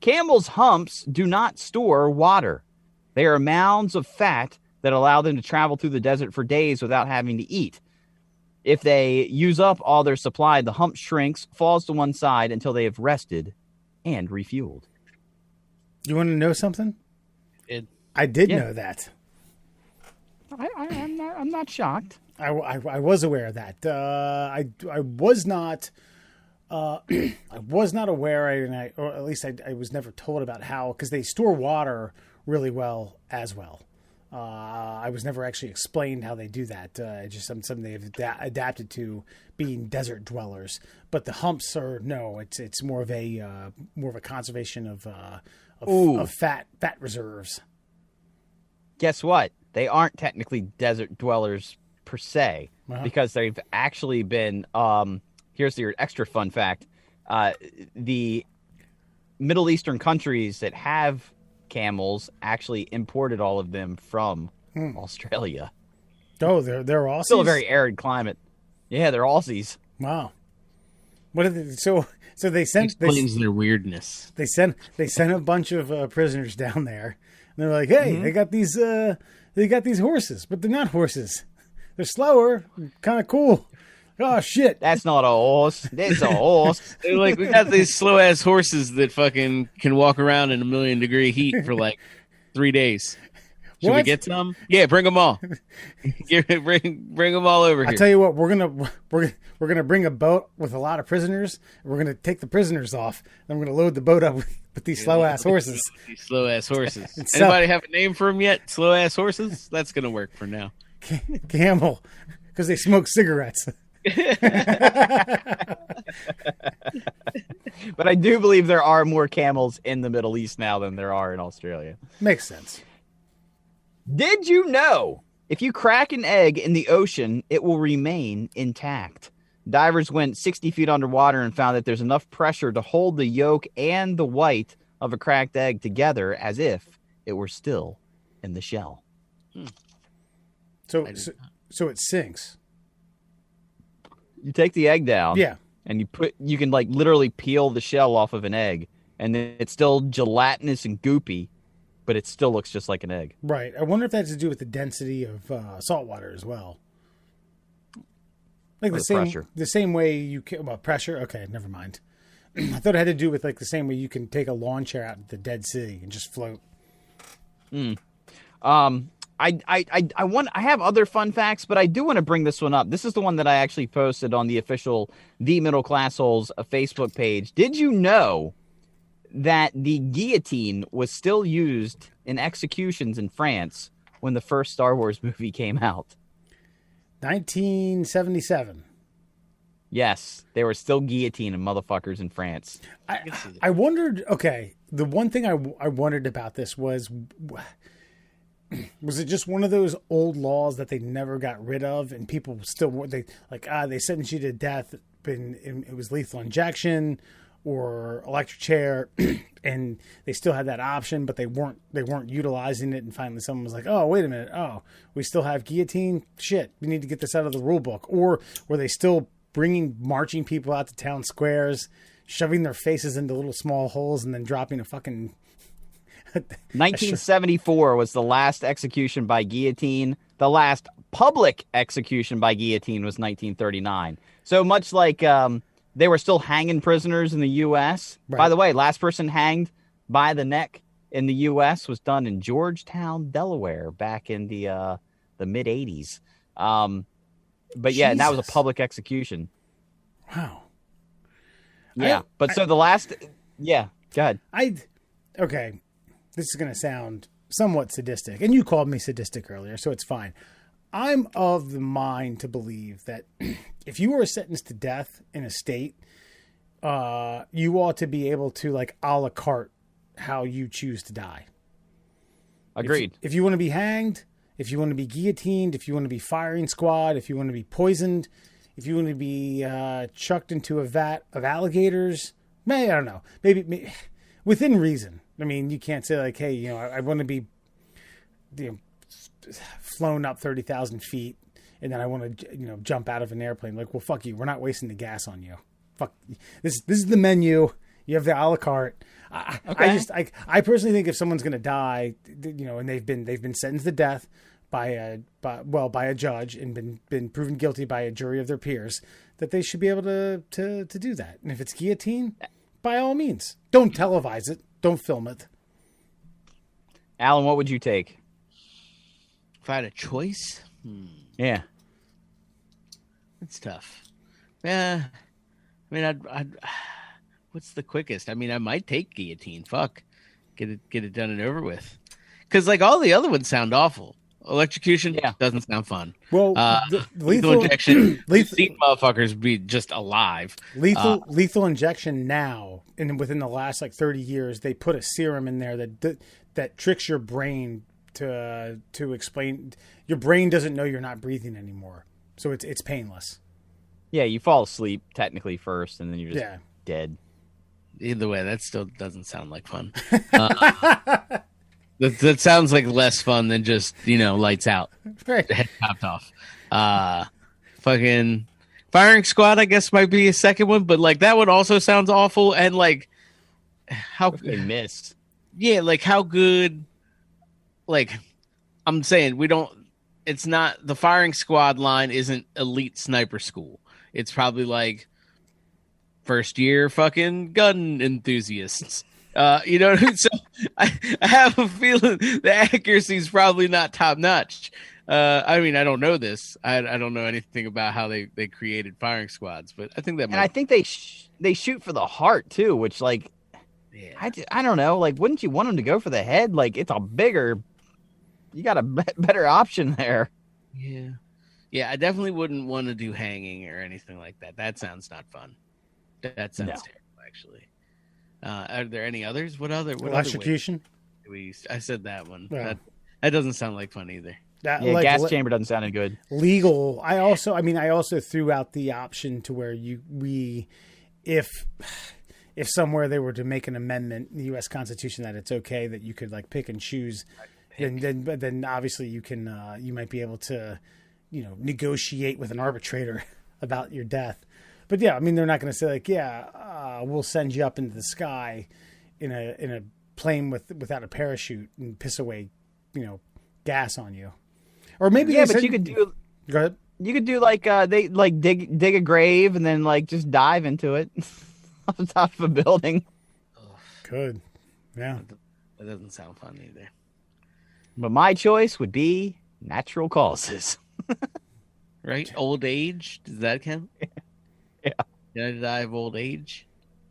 camels' humps do not store water? They are mounds of fat that allow them to travel through the desert for days without having to eat. If they use up all their supply, the hump shrinks, falls to one side until they have rested and refueled. You want to know something? I did know that. I'm not shocked. I was aware of that. I was not. I was not aware, or at least I was never told about how, because they store water really well as well. I was never actually explained how they do that. Just something they've adapted to being desert dwellers. But the humps are it's more of a conservation of fat reserves. guess what? They aren't technically desert dwellers per se, because they've actually been. Here's your extra fun fact: the Middle Eastern countries that have camels actually imported all of them from Australia. Oh, they're Aussies? Still a very arid climate. Yeah, they're Aussies. Wow. What are they, so they sent Explains their weirdness. They sent a bunch of prisoners down there. And they're like, hey, they got these horses, but they're not horses. They're slower, kind of cool. Oh shit! That's not a horse. That's a horse. They're like, we got these slow ass horses that fucking can walk around in 1,000,000-degree heat for like 3 days. Should we get some? Yeah, bring them all. bring them all over here. I tell you what, we're gonna bring a boat with a lot of prisoners. We're gonna take the prisoners off, and we're gonna load the boat up with these slow ass horses. These slow ass horses. Anybody have a name for them yet? Slow ass horses. That's gonna work for now. Camel, because they smoke cigarettes. But I do believe there are more camels in the Middle East now than there are in Australia. Makes sense. Did you know if you crack an egg in the ocean, it will remain intact? Divers went 60 feet underwater and found that there's enough pressure to hold the yolk and the white of a cracked egg together as if it were still in the shell. So it sinks. You take the egg down. Yeah. And you can like literally peel the shell off of an egg, and it's still gelatinous and goopy, but it still looks just like an egg. Right. I wonder if that has to do with the density of salt water as well. Like the same way you can, pressure. Okay, never mind. I thought it had to do with like the same way you can take a lawn chair out at the Dead Sea and just float. I have other fun facts, but I do want to bring this one up. This is the one that I actually posted on the official The Middle Classholes Facebook page. Did you know that the guillotine was still used in executions in France when the first Star Wars movie came out? 1977. Yes, they were still guillotining motherfuckers in France. I wondered, okay, the one thing I wondered about this was it just one of those old laws that they never got rid of, and people still, they sentenced you to death, and it was lethal injection or electric chair, and they still had that option, but they weren't utilizing it. And finally, someone was like, "Oh, wait a minute! Oh, we still have guillotine. Shit, we need to get this out of the rule book." Or were they still marching people out to town squares, shoving their faces into little small holes, and then dropping a fucking 1974 was the last execution by guillotine. The last public execution by guillotine was 1939. So much like they were still hanging prisoners in the U.S. Right. By the way, last person hanged by the neck in the U.S. was done in Georgetown, Delaware, back in the mid 80s. But yeah, and that was a public execution. Wow. Yeah, so the last, go ahead. Okay, this is going to sound somewhat sadistic, and you called me sadistic earlier, so it's fine. I'm of the mind to believe that if you were sentenced to death in a state, you ought to be able to like a la carte how you choose to die. Agreed. If you want to be hanged, if you want to be guillotined, if you want to be firing squad, if you want to be poisoned, if you want to be chucked into a vat of alligators, I don't know, maybe within reason. I mean, you can't say like, hey, I want to be flown up 30,000 feet, and then I want to, jump out of an airplane. Like, well, fuck you. We're not wasting the gas on you. Fuck. This is the menu. You have the a la carte. Okay. I personally think if someone's going to die, and they've been sentenced to death by a judge and been proven guilty by a jury of their peers, that they should be able to do that. And if it's guillotine, by all means, don't televise it. Don't film it. Alan, what would you take? If I had a choice? Yeah. It's tough. Yeah. I mean, I'd what's the quickest? I mean, I might take guillotine. Fuck. Get it done and over with. Because, like, all the other ones sound awful. Electrocution doesn't sound fun. Well, lethal injection, seat motherfuckers be just alive. Lethal injection now, and within the last like 30 years, they put a serum in there that tricks your brain to explain. Your brain doesn't know you're not breathing anymore, so it's painless. Yeah, you fall asleep technically first, and then you're just dead. Either way, that still doesn't sound like fun. That sounds like less fun than just, lights out. Right. Head chopped off. Fucking firing squad, I guess, might be a second one, but like that one also sounds awful. And like how they missed. Yeah, like how good. Like I'm saying, it's not the firing squad line isn't elite sniper school. It's probably like first year fucking gun enthusiasts. You know what I mean? So I have a feeling the accuracy is probably not top notch. I mean, I don't know this. I don't know anything about how they created firing squads, but I think that. And I think they shoot for the heart too, which like, I don't know. Like, wouldn't you want them to go for the head? Like, it's a bigger. You got a better option there. Yeah, yeah. I definitely wouldn't want to do hanging or anything like that. That sounds not fun. That sounds terrible, actually. Are there any others? What electrocution? I said that one. Yeah. That doesn't sound like fun either. Gas chamber doesn't sound any good. Legal. I also threw out the option to where if somewhere they were to make an amendment in the U.S. Constitution that it's okay that you could like pick and choose, then obviously you can you might be able to negotiate with an arbitrator about your death. But yeah, I mean, they're not going to say like, we'll send you up into the sky in a plane without a parachute and piss away, gas on you. Or maybe you could do. Go ahead. You could do like they like dig a grave and then like just dive into it off the top of a building. Good, yeah. That doesn't sound fun either. But my choice would be natural causes. Right? Old age? Does that count? Yeah. Did I die of old age?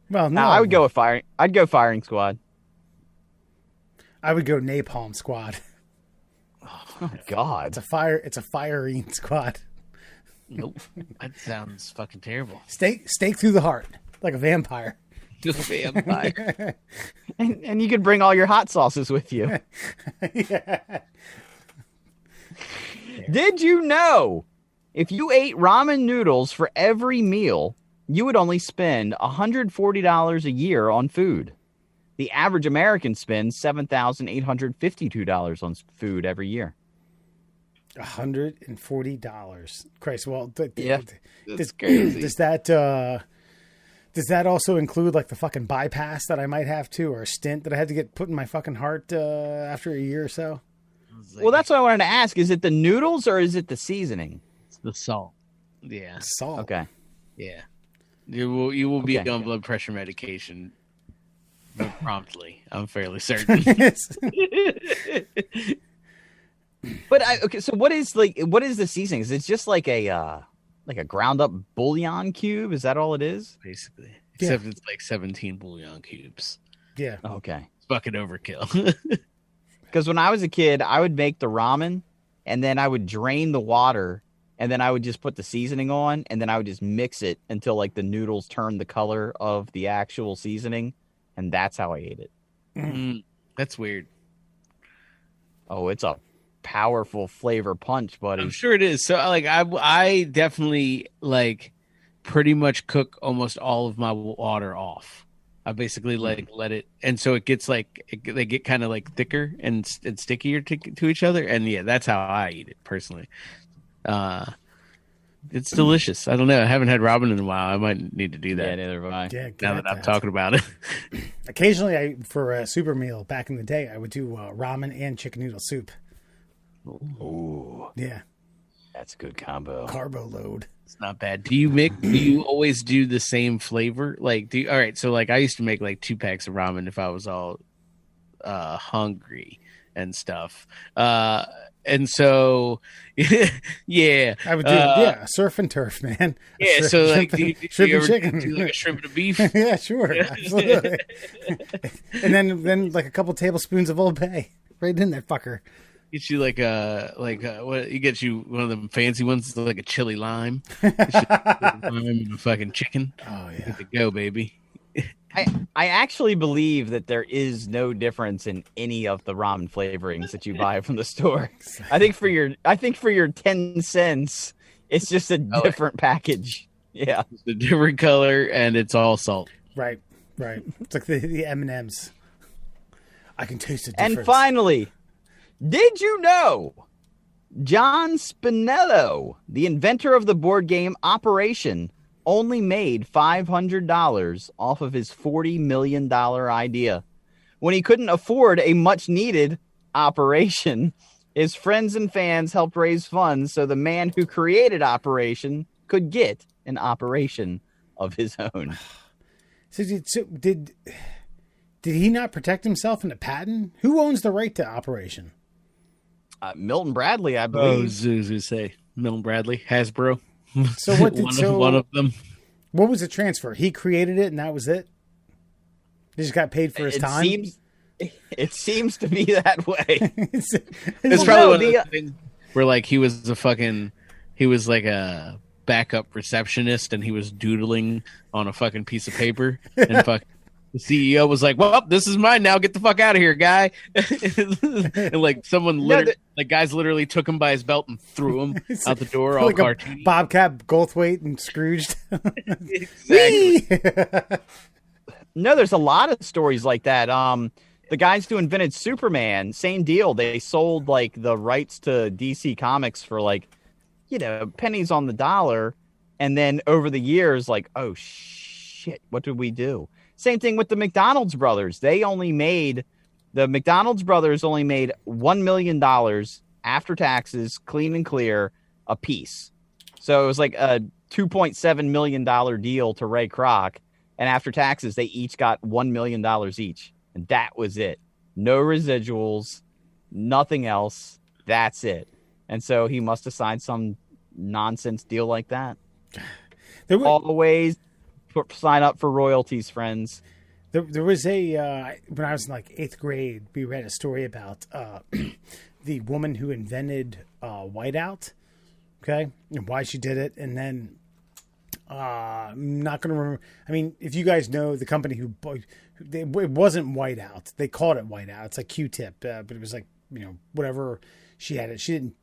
Well, no. I would go with firing. I'd go firing squad. I would go napalm squad. Oh God! It's a firing squad. Nope. That sounds fucking terrible. Stake through the heart like a vampire. A vampire. and you could bring all your hot sauces with you. Yeah. Did you know if you ate ramen noodles for every meal, you would only spend $140 a year on food? The average American spends $7,852 on food every year. $140. Christ, well, That's crazy. Does that also include like the fucking bypass that I might have to, or a stent that I had to get put in my fucking heart after a year or so? Well, that's what I wanted to ask. Is it the noodles or is it the seasoning? It's the salt. Yeah. Salt. Okay. Yeah. You will be on blood pressure medication promptly. I'm fairly certain. But so what is the seasoning? Is it just like a ground up bouillon cube? Is that all it is? Basically. Except it's like 17 bouillon cubes. Yeah. Okay. It's fucking overkill. Because when I was a kid, I would make the ramen, and then I would drain the water, and then I would just put the seasoning on, and then I would just mix it until like the noodles turned the color of the actual seasoning, and that's how I ate it. That's weird. Oh, it's a powerful flavor punch, buddy. I'm sure it is. So like I definitely like pretty much cook almost all of my water off. I basically like let it, and so it gets like they get kind of like thicker and stickier to each other, and yeah, that's how I eat it personally. It's delicious. I don't know. I haven't had ramen in a while. I might need to do that. Yeah, neither have I. Yeah, now that I'm talking about it. Occasionally, for a super meal back in the day, I would do ramen and chicken noodle soup. Ooh, Yeah, that's a good combo. carbo load. It's not bad. Do you always do the same flavor? Like, all right. So like I used to make like 2 packs of ramen if I was all hungry and stuff. And so, yeah, I would do surf and turf, man. Yeah, so like, shrimp and chicken, do like a shrimp and a beef. Yeah, sure, absolutely. And then like a couple tablespoons of Old Bay right in that fucker. Get you like what? You get you one of them fancy ones, like a chili lime. Lime and a fucking chicken. Oh yeah, Good to go, baby. I actually believe that there is no difference in any of the ramen flavorings that you buy from the store. I think for your 10 cents, it's just a different package. Yeah. It's a different color and it's all salt. Right. It's like the M&Ms. I can taste the difference. And finally, did you know John Spinello, the inventor of the board game Operation, only made $500 off of his $40 million idea? When he couldn't afford a much-needed operation, his friends and fans helped raise funds so the man who created Operation could get an operation of his own. So did he not protect himself in a patent? Who owns the right to Operation? Milton Bradley, I Oh, believe. Zuzu say Milton Bradley, Hasbro. So what did one of them? What was the transfer? He created it, and that was it. He just got paid for his time. It seems to be that way. It's probably one of those things where like he was like a backup receptionist and he was doodling on a fucking piece of paper and the CEO was like, "Well, this is mine now. Get the fuck out of here, guy!" And like guys literally took him by his belt and threw him out the door, all like cartoony. Bobcat Goldthwait and Scrooged. Exactly. No, there's a lot of stories like that. The guys who invented Superman, same deal. They sold like the rights to DC Comics for like, pennies on the dollar, and then over the years, like, oh shit, what did we do? Same thing with the McDonald's brothers. The McDonald's brothers only made $1 million after taxes, clean and clear, a piece. So it was like a $2.7 million deal to Ray Kroc. And after taxes, they each got $1 million each. And that was it. No residuals, nothing else. That's it. And so he must have signed some nonsense deal like that. Always sign up for royalties, friends. There was when I was in like 8th grade, we read a story about the woman who invented whiteout, okay, and why she did it. And then I'm not going to remember. I mean, if you guys know the company it wasn't whiteout. They called it whiteout. It's like Q-tip, but it was like, whatever she had it. She didn't,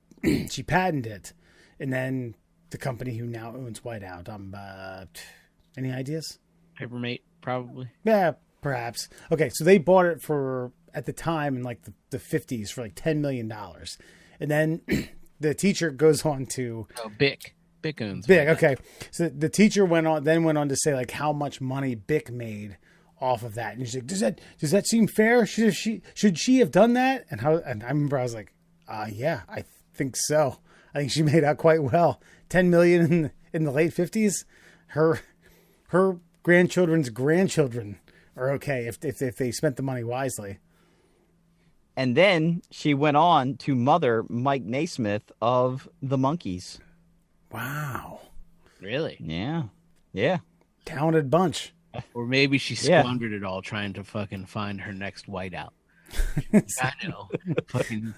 she patented it. And then the company who now owns whiteout, any ideas? Papermate, probably. Yeah, perhaps. Okay, so they bought it for, at the time, in like the 50s for like $10 million. And then the teacher goes on to... Oh, Bic. Bic owns Bic, okay. So the teacher went on to say like how much money Bic made off of that. And she's like, does that seem fair? Should she have done that? And I remember I was like, yeah, I think so. I think she made out quite well. 10 million in the late 50s. Her grandchildren's grandchildren are okay if they spent the money wisely. And then she went on to mother Mike Naismith of the Monkees. Wow. Really? Yeah. Yeah. Talented bunch. Or maybe she squandered it all trying to fucking find her next whiteout. I know. Fucking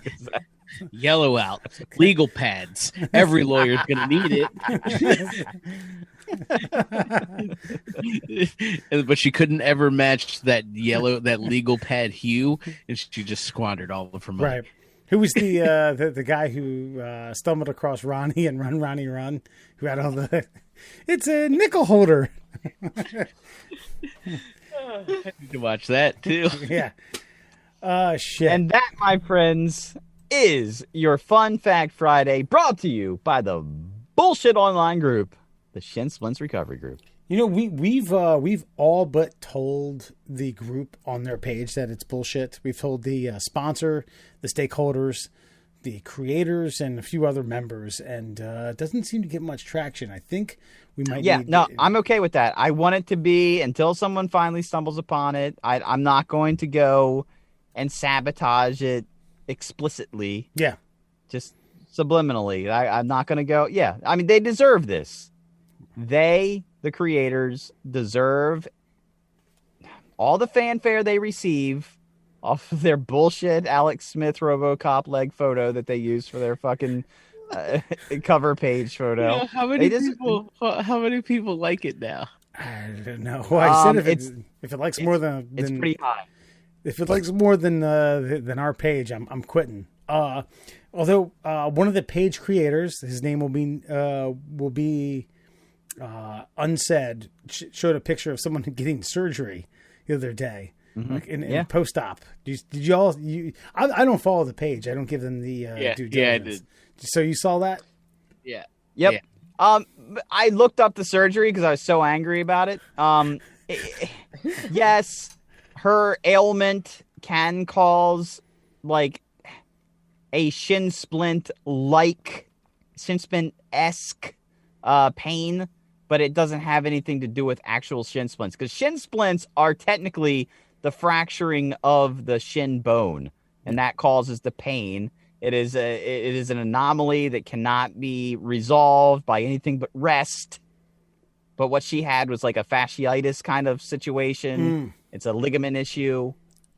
yellow out. Legal pads. Every lawyer's gonna need it. But she couldn't ever match that legal pad hue, and she just squandered all of her money. Right. Who was the guy who stumbled across Ronnie and Run, Ronnie, Run? Who had all the... It's a nickel holder. I need to watch that, too. Yeah. Shit. And that, my friends, is your Fun Fact Friday, brought to you by the bullshit online group, the Shin Splints Recovery Group. We've all but told the group on their page that it's bullshit. We've told the sponsor, the stakeholders, the creators, and a few other members, and it doesn't seem to get much traction. I think we might. I'm okay with that. I want it to be until someone finally stumbles upon it. I'm not going to go and sabotage it explicitly. Yeah, just subliminally. I'm not going to go. Yeah, I mean they deserve this. The creators, deserve all the fanfare they receive off of their bullshit Alex Smith RoboCop leg photo that they use for their fucking cover page photo. Yeah, how many people like it now? I don't know. Well, I said if it likes more than it's pretty high. If it likes more than our page, I'm quitting. Although one of the page creators, his name will be unsaid, showed a picture of someone getting surgery the other day, like in post-op. Did you all? I don't follow the page. I don't give them the due diligence. Yeah, I did. So you saw that? Yeah. Yep. Yeah. I looked up the surgery because I was so angry about it. Yes, her ailment can cause like a shin splint-esque pain, but it doesn't have anything to do with actual shin splints, because shin splints are technically the fracturing of the shin bone, and that causes the pain. It is an anomaly that cannot be resolved by anything but rest. But what she had was like a fasciitis kind of situation. It's a ligament issue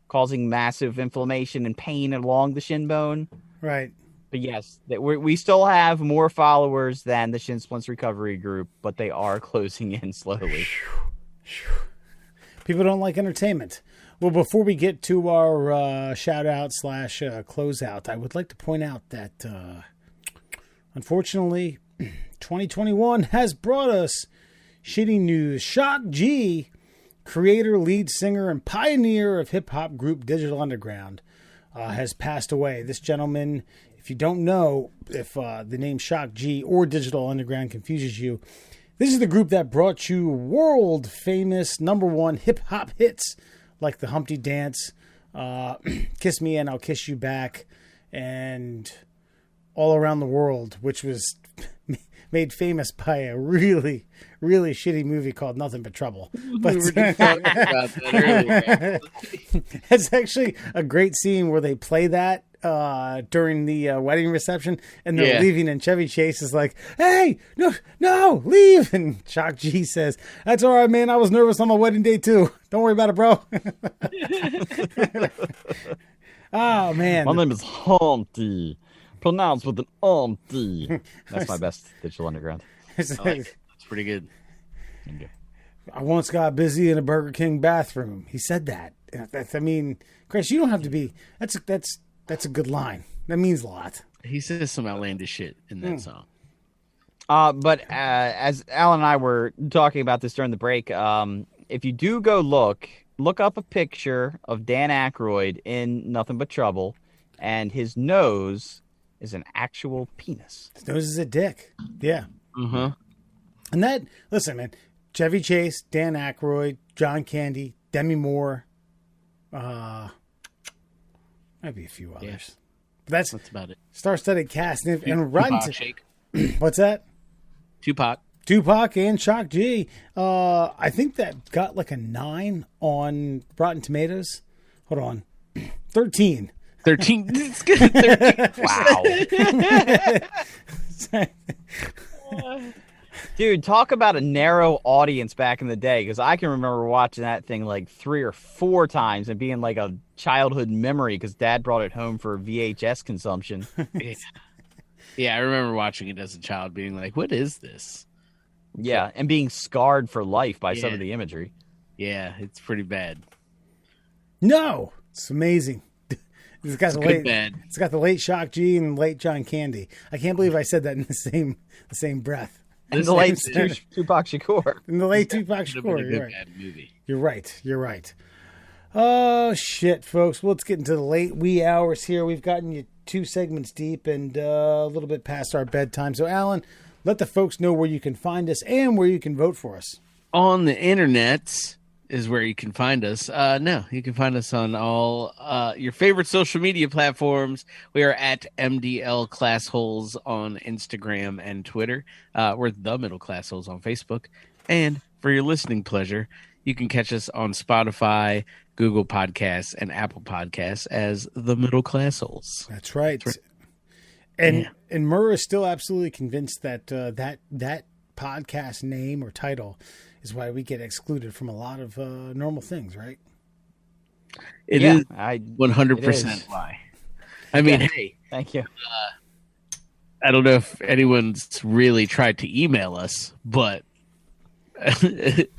causing massive inflammation and pain along the shin bone. Right. But yes, we still have more followers than the Shin Splints Recovery Group, but they are closing in slowly. People don't like entertainment. Well, before we get to our shout-out / closeout, I would like to point out that, unfortunately, 2021 has brought us shitty news. Shock G, creator, lead singer, and pioneer of hip-hop group Digital Underground, has passed away. This gentleman, if you don't know, if the name Shock G or Digital Underground confuses you, this is the group that brought you world-famous #1 hip-hop hits like the Humpty Dance, Kiss Me and I'll Kiss You Back, and All Around the World, which was made famous by a really, really shitty movie called Nothing But Trouble. But We were just talking about that earlier. it's actually a great scene where they play that during the wedding reception, and they're leaving, and Chevy Chase is like, "Hey, no, leave!" And Shock G says, "That's all right, man. I was nervous on my wedding day too. Don't worry about it, bro." Oh man, My name is Humpty, pronounced with an Humpty. That's my best Digital Underground. I like it. That's pretty good. I once got busy in a Burger King bathroom. He said that. I mean, Chris, you don't have to be. That's a good line. That means a lot. He says some outlandish shit in that song. But as Alan and I were talking about this during the break, if you do go look up a picture of Dan Aykroyd in Nothing But Trouble, and his nose is an actual penis. His nose is a dick. Yeah. Uh-huh. And that, listen, man, Chevy Chase, Dan Aykroyd, John Candy, Demi Moore, maybe a few others. Yeah. But that's about it. Star-studded cast. And Rotten Tupac Shake. What's that? Tupac and Shock G. I think that got like a 9 on Rotten Tomatoes. Hold on. 13. 13. It's good. 13. Wow. Dude, talk about a narrow audience back in the day, because I can remember watching that thing like 3 or 4 times and being like a childhood memory because Dad brought it home for VHS consumption. Yeah, I remember watching it as a child being like, what is this? Yeah, and being scarred for life by some of the imagery. Yeah, it's pretty bad. No, it's amazing. It's got bad. It's got the late Shock G and late John Candy. I can't believe I said that in the same breath. And the late Tupac Shakur. And the late Tupac Shakur. You're right. Bad movie. You're right. Oh, shit, folks. Well, let's get into the late wee hours here. We've gotten you 2 segments deep and a little bit past our bedtime. So, Alan, let the folks know where you can find us and where you can vote for us. On the internet is where you can find us. No, you can find us on all your favorite social media platforms. We are at MDL Classholes on Instagram and Twitter. We're the Middle Classholes on Facebook. And for your listening pleasure, you can catch us on Spotify, Google Podcasts, and Apple Podcasts as the Middle Classholes. That's right. And Murr is still absolutely convinced that that podcast name or title is why we get excluded from a lot of normal things, right? It is 100% why. I mean, hey. Thank you. I don't know if anyone's really tried to email us, but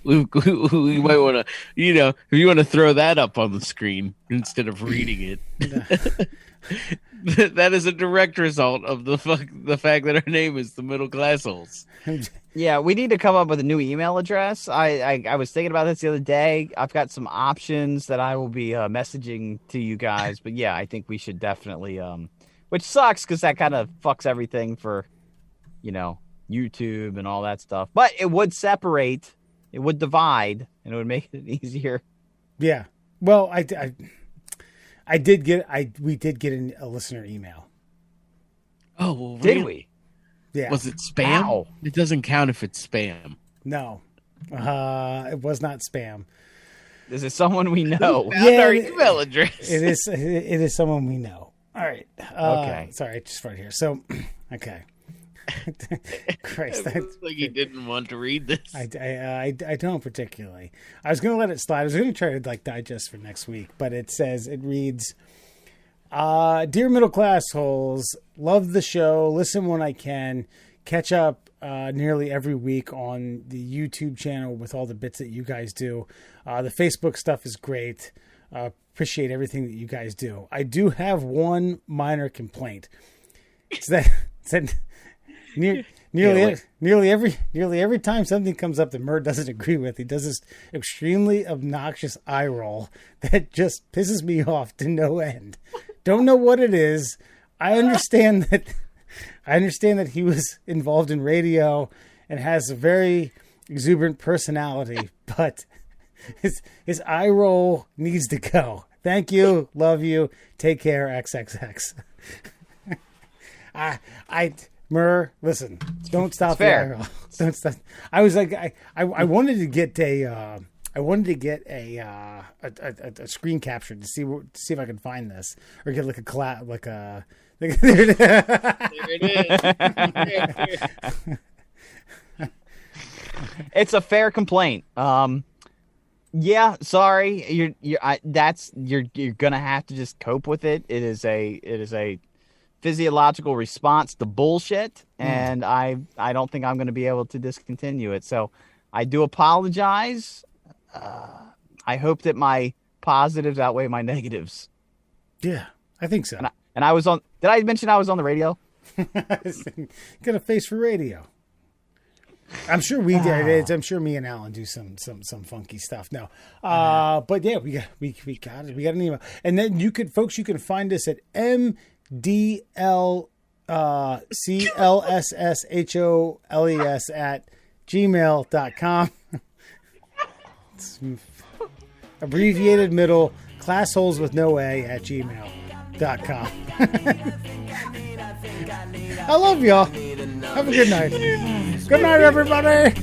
we might want to, if you want to throw that up on the screen instead of reading it. That is a direct result of the fact that our name is the Middle Classholes. Yeah, we need to come up with a new email address. I was thinking about this the other day. I've got some options that I will be messaging to you guys. But yeah, I think we should definitely, which sucks because that kind of fucks everything for, YouTube and all that stuff. But it would separate, it would divide, and it would make it easier. Yeah. Well, we did get a listener email. Oh, well, Did we? Yeah. Was it spam? Ow. It doesn't count if it's spam. No. It was not spam. Is it someone we know? Found our email address. It is someone we know. All right. Okay. Sorry, just right here. So, okay. Christ, It looks like he didn't want to read this. I don't particularly. I was going to let it slide. I was going to try to digest for next week, but it reads, "Dear Middle Class Holes, love the show. Listen when I can. Catch up nearly every week on the YouTube channel with all the bits that you guys do. The Facebook stuff is great. Appreciate everything that you guys do. I do have one minor complaint. It's that nearly every time something comes up that Murr doesn't agree with, he does this extremely obnoxious eye roll that just pisses me off to no end. Don't know what it is. I understand that he was involved in radio and has a very exuberant personality, but his eye roll needs to go. Thank you, love you, take care, XXX." Murr, listen, don't stop the eye roll. Don't stop. I was like, I wanted to get a screen capture to see if I could find this, or get like a collab, like a. There it is. It's a fair complaint. Yeah, sorry. You're gonna have to just cope with it. It is a physiological response to bullshit, and I don't think I'm going to be able to discontinue it. So I do apologize. I hope that my positives outweigh my negatives. Yeah, I think so. And I was on. Did I mention I was on the radio? Got a face for radio. I'm sure we did. I'm sure me and Alan do some funky stuff. No, but yeah, we got an email, and then you can find us at mdlclsholes@gmail.com. It's abbreviated middle classholes with no A at gmail.com. I love y'all. Have a good night. Good night, everybody.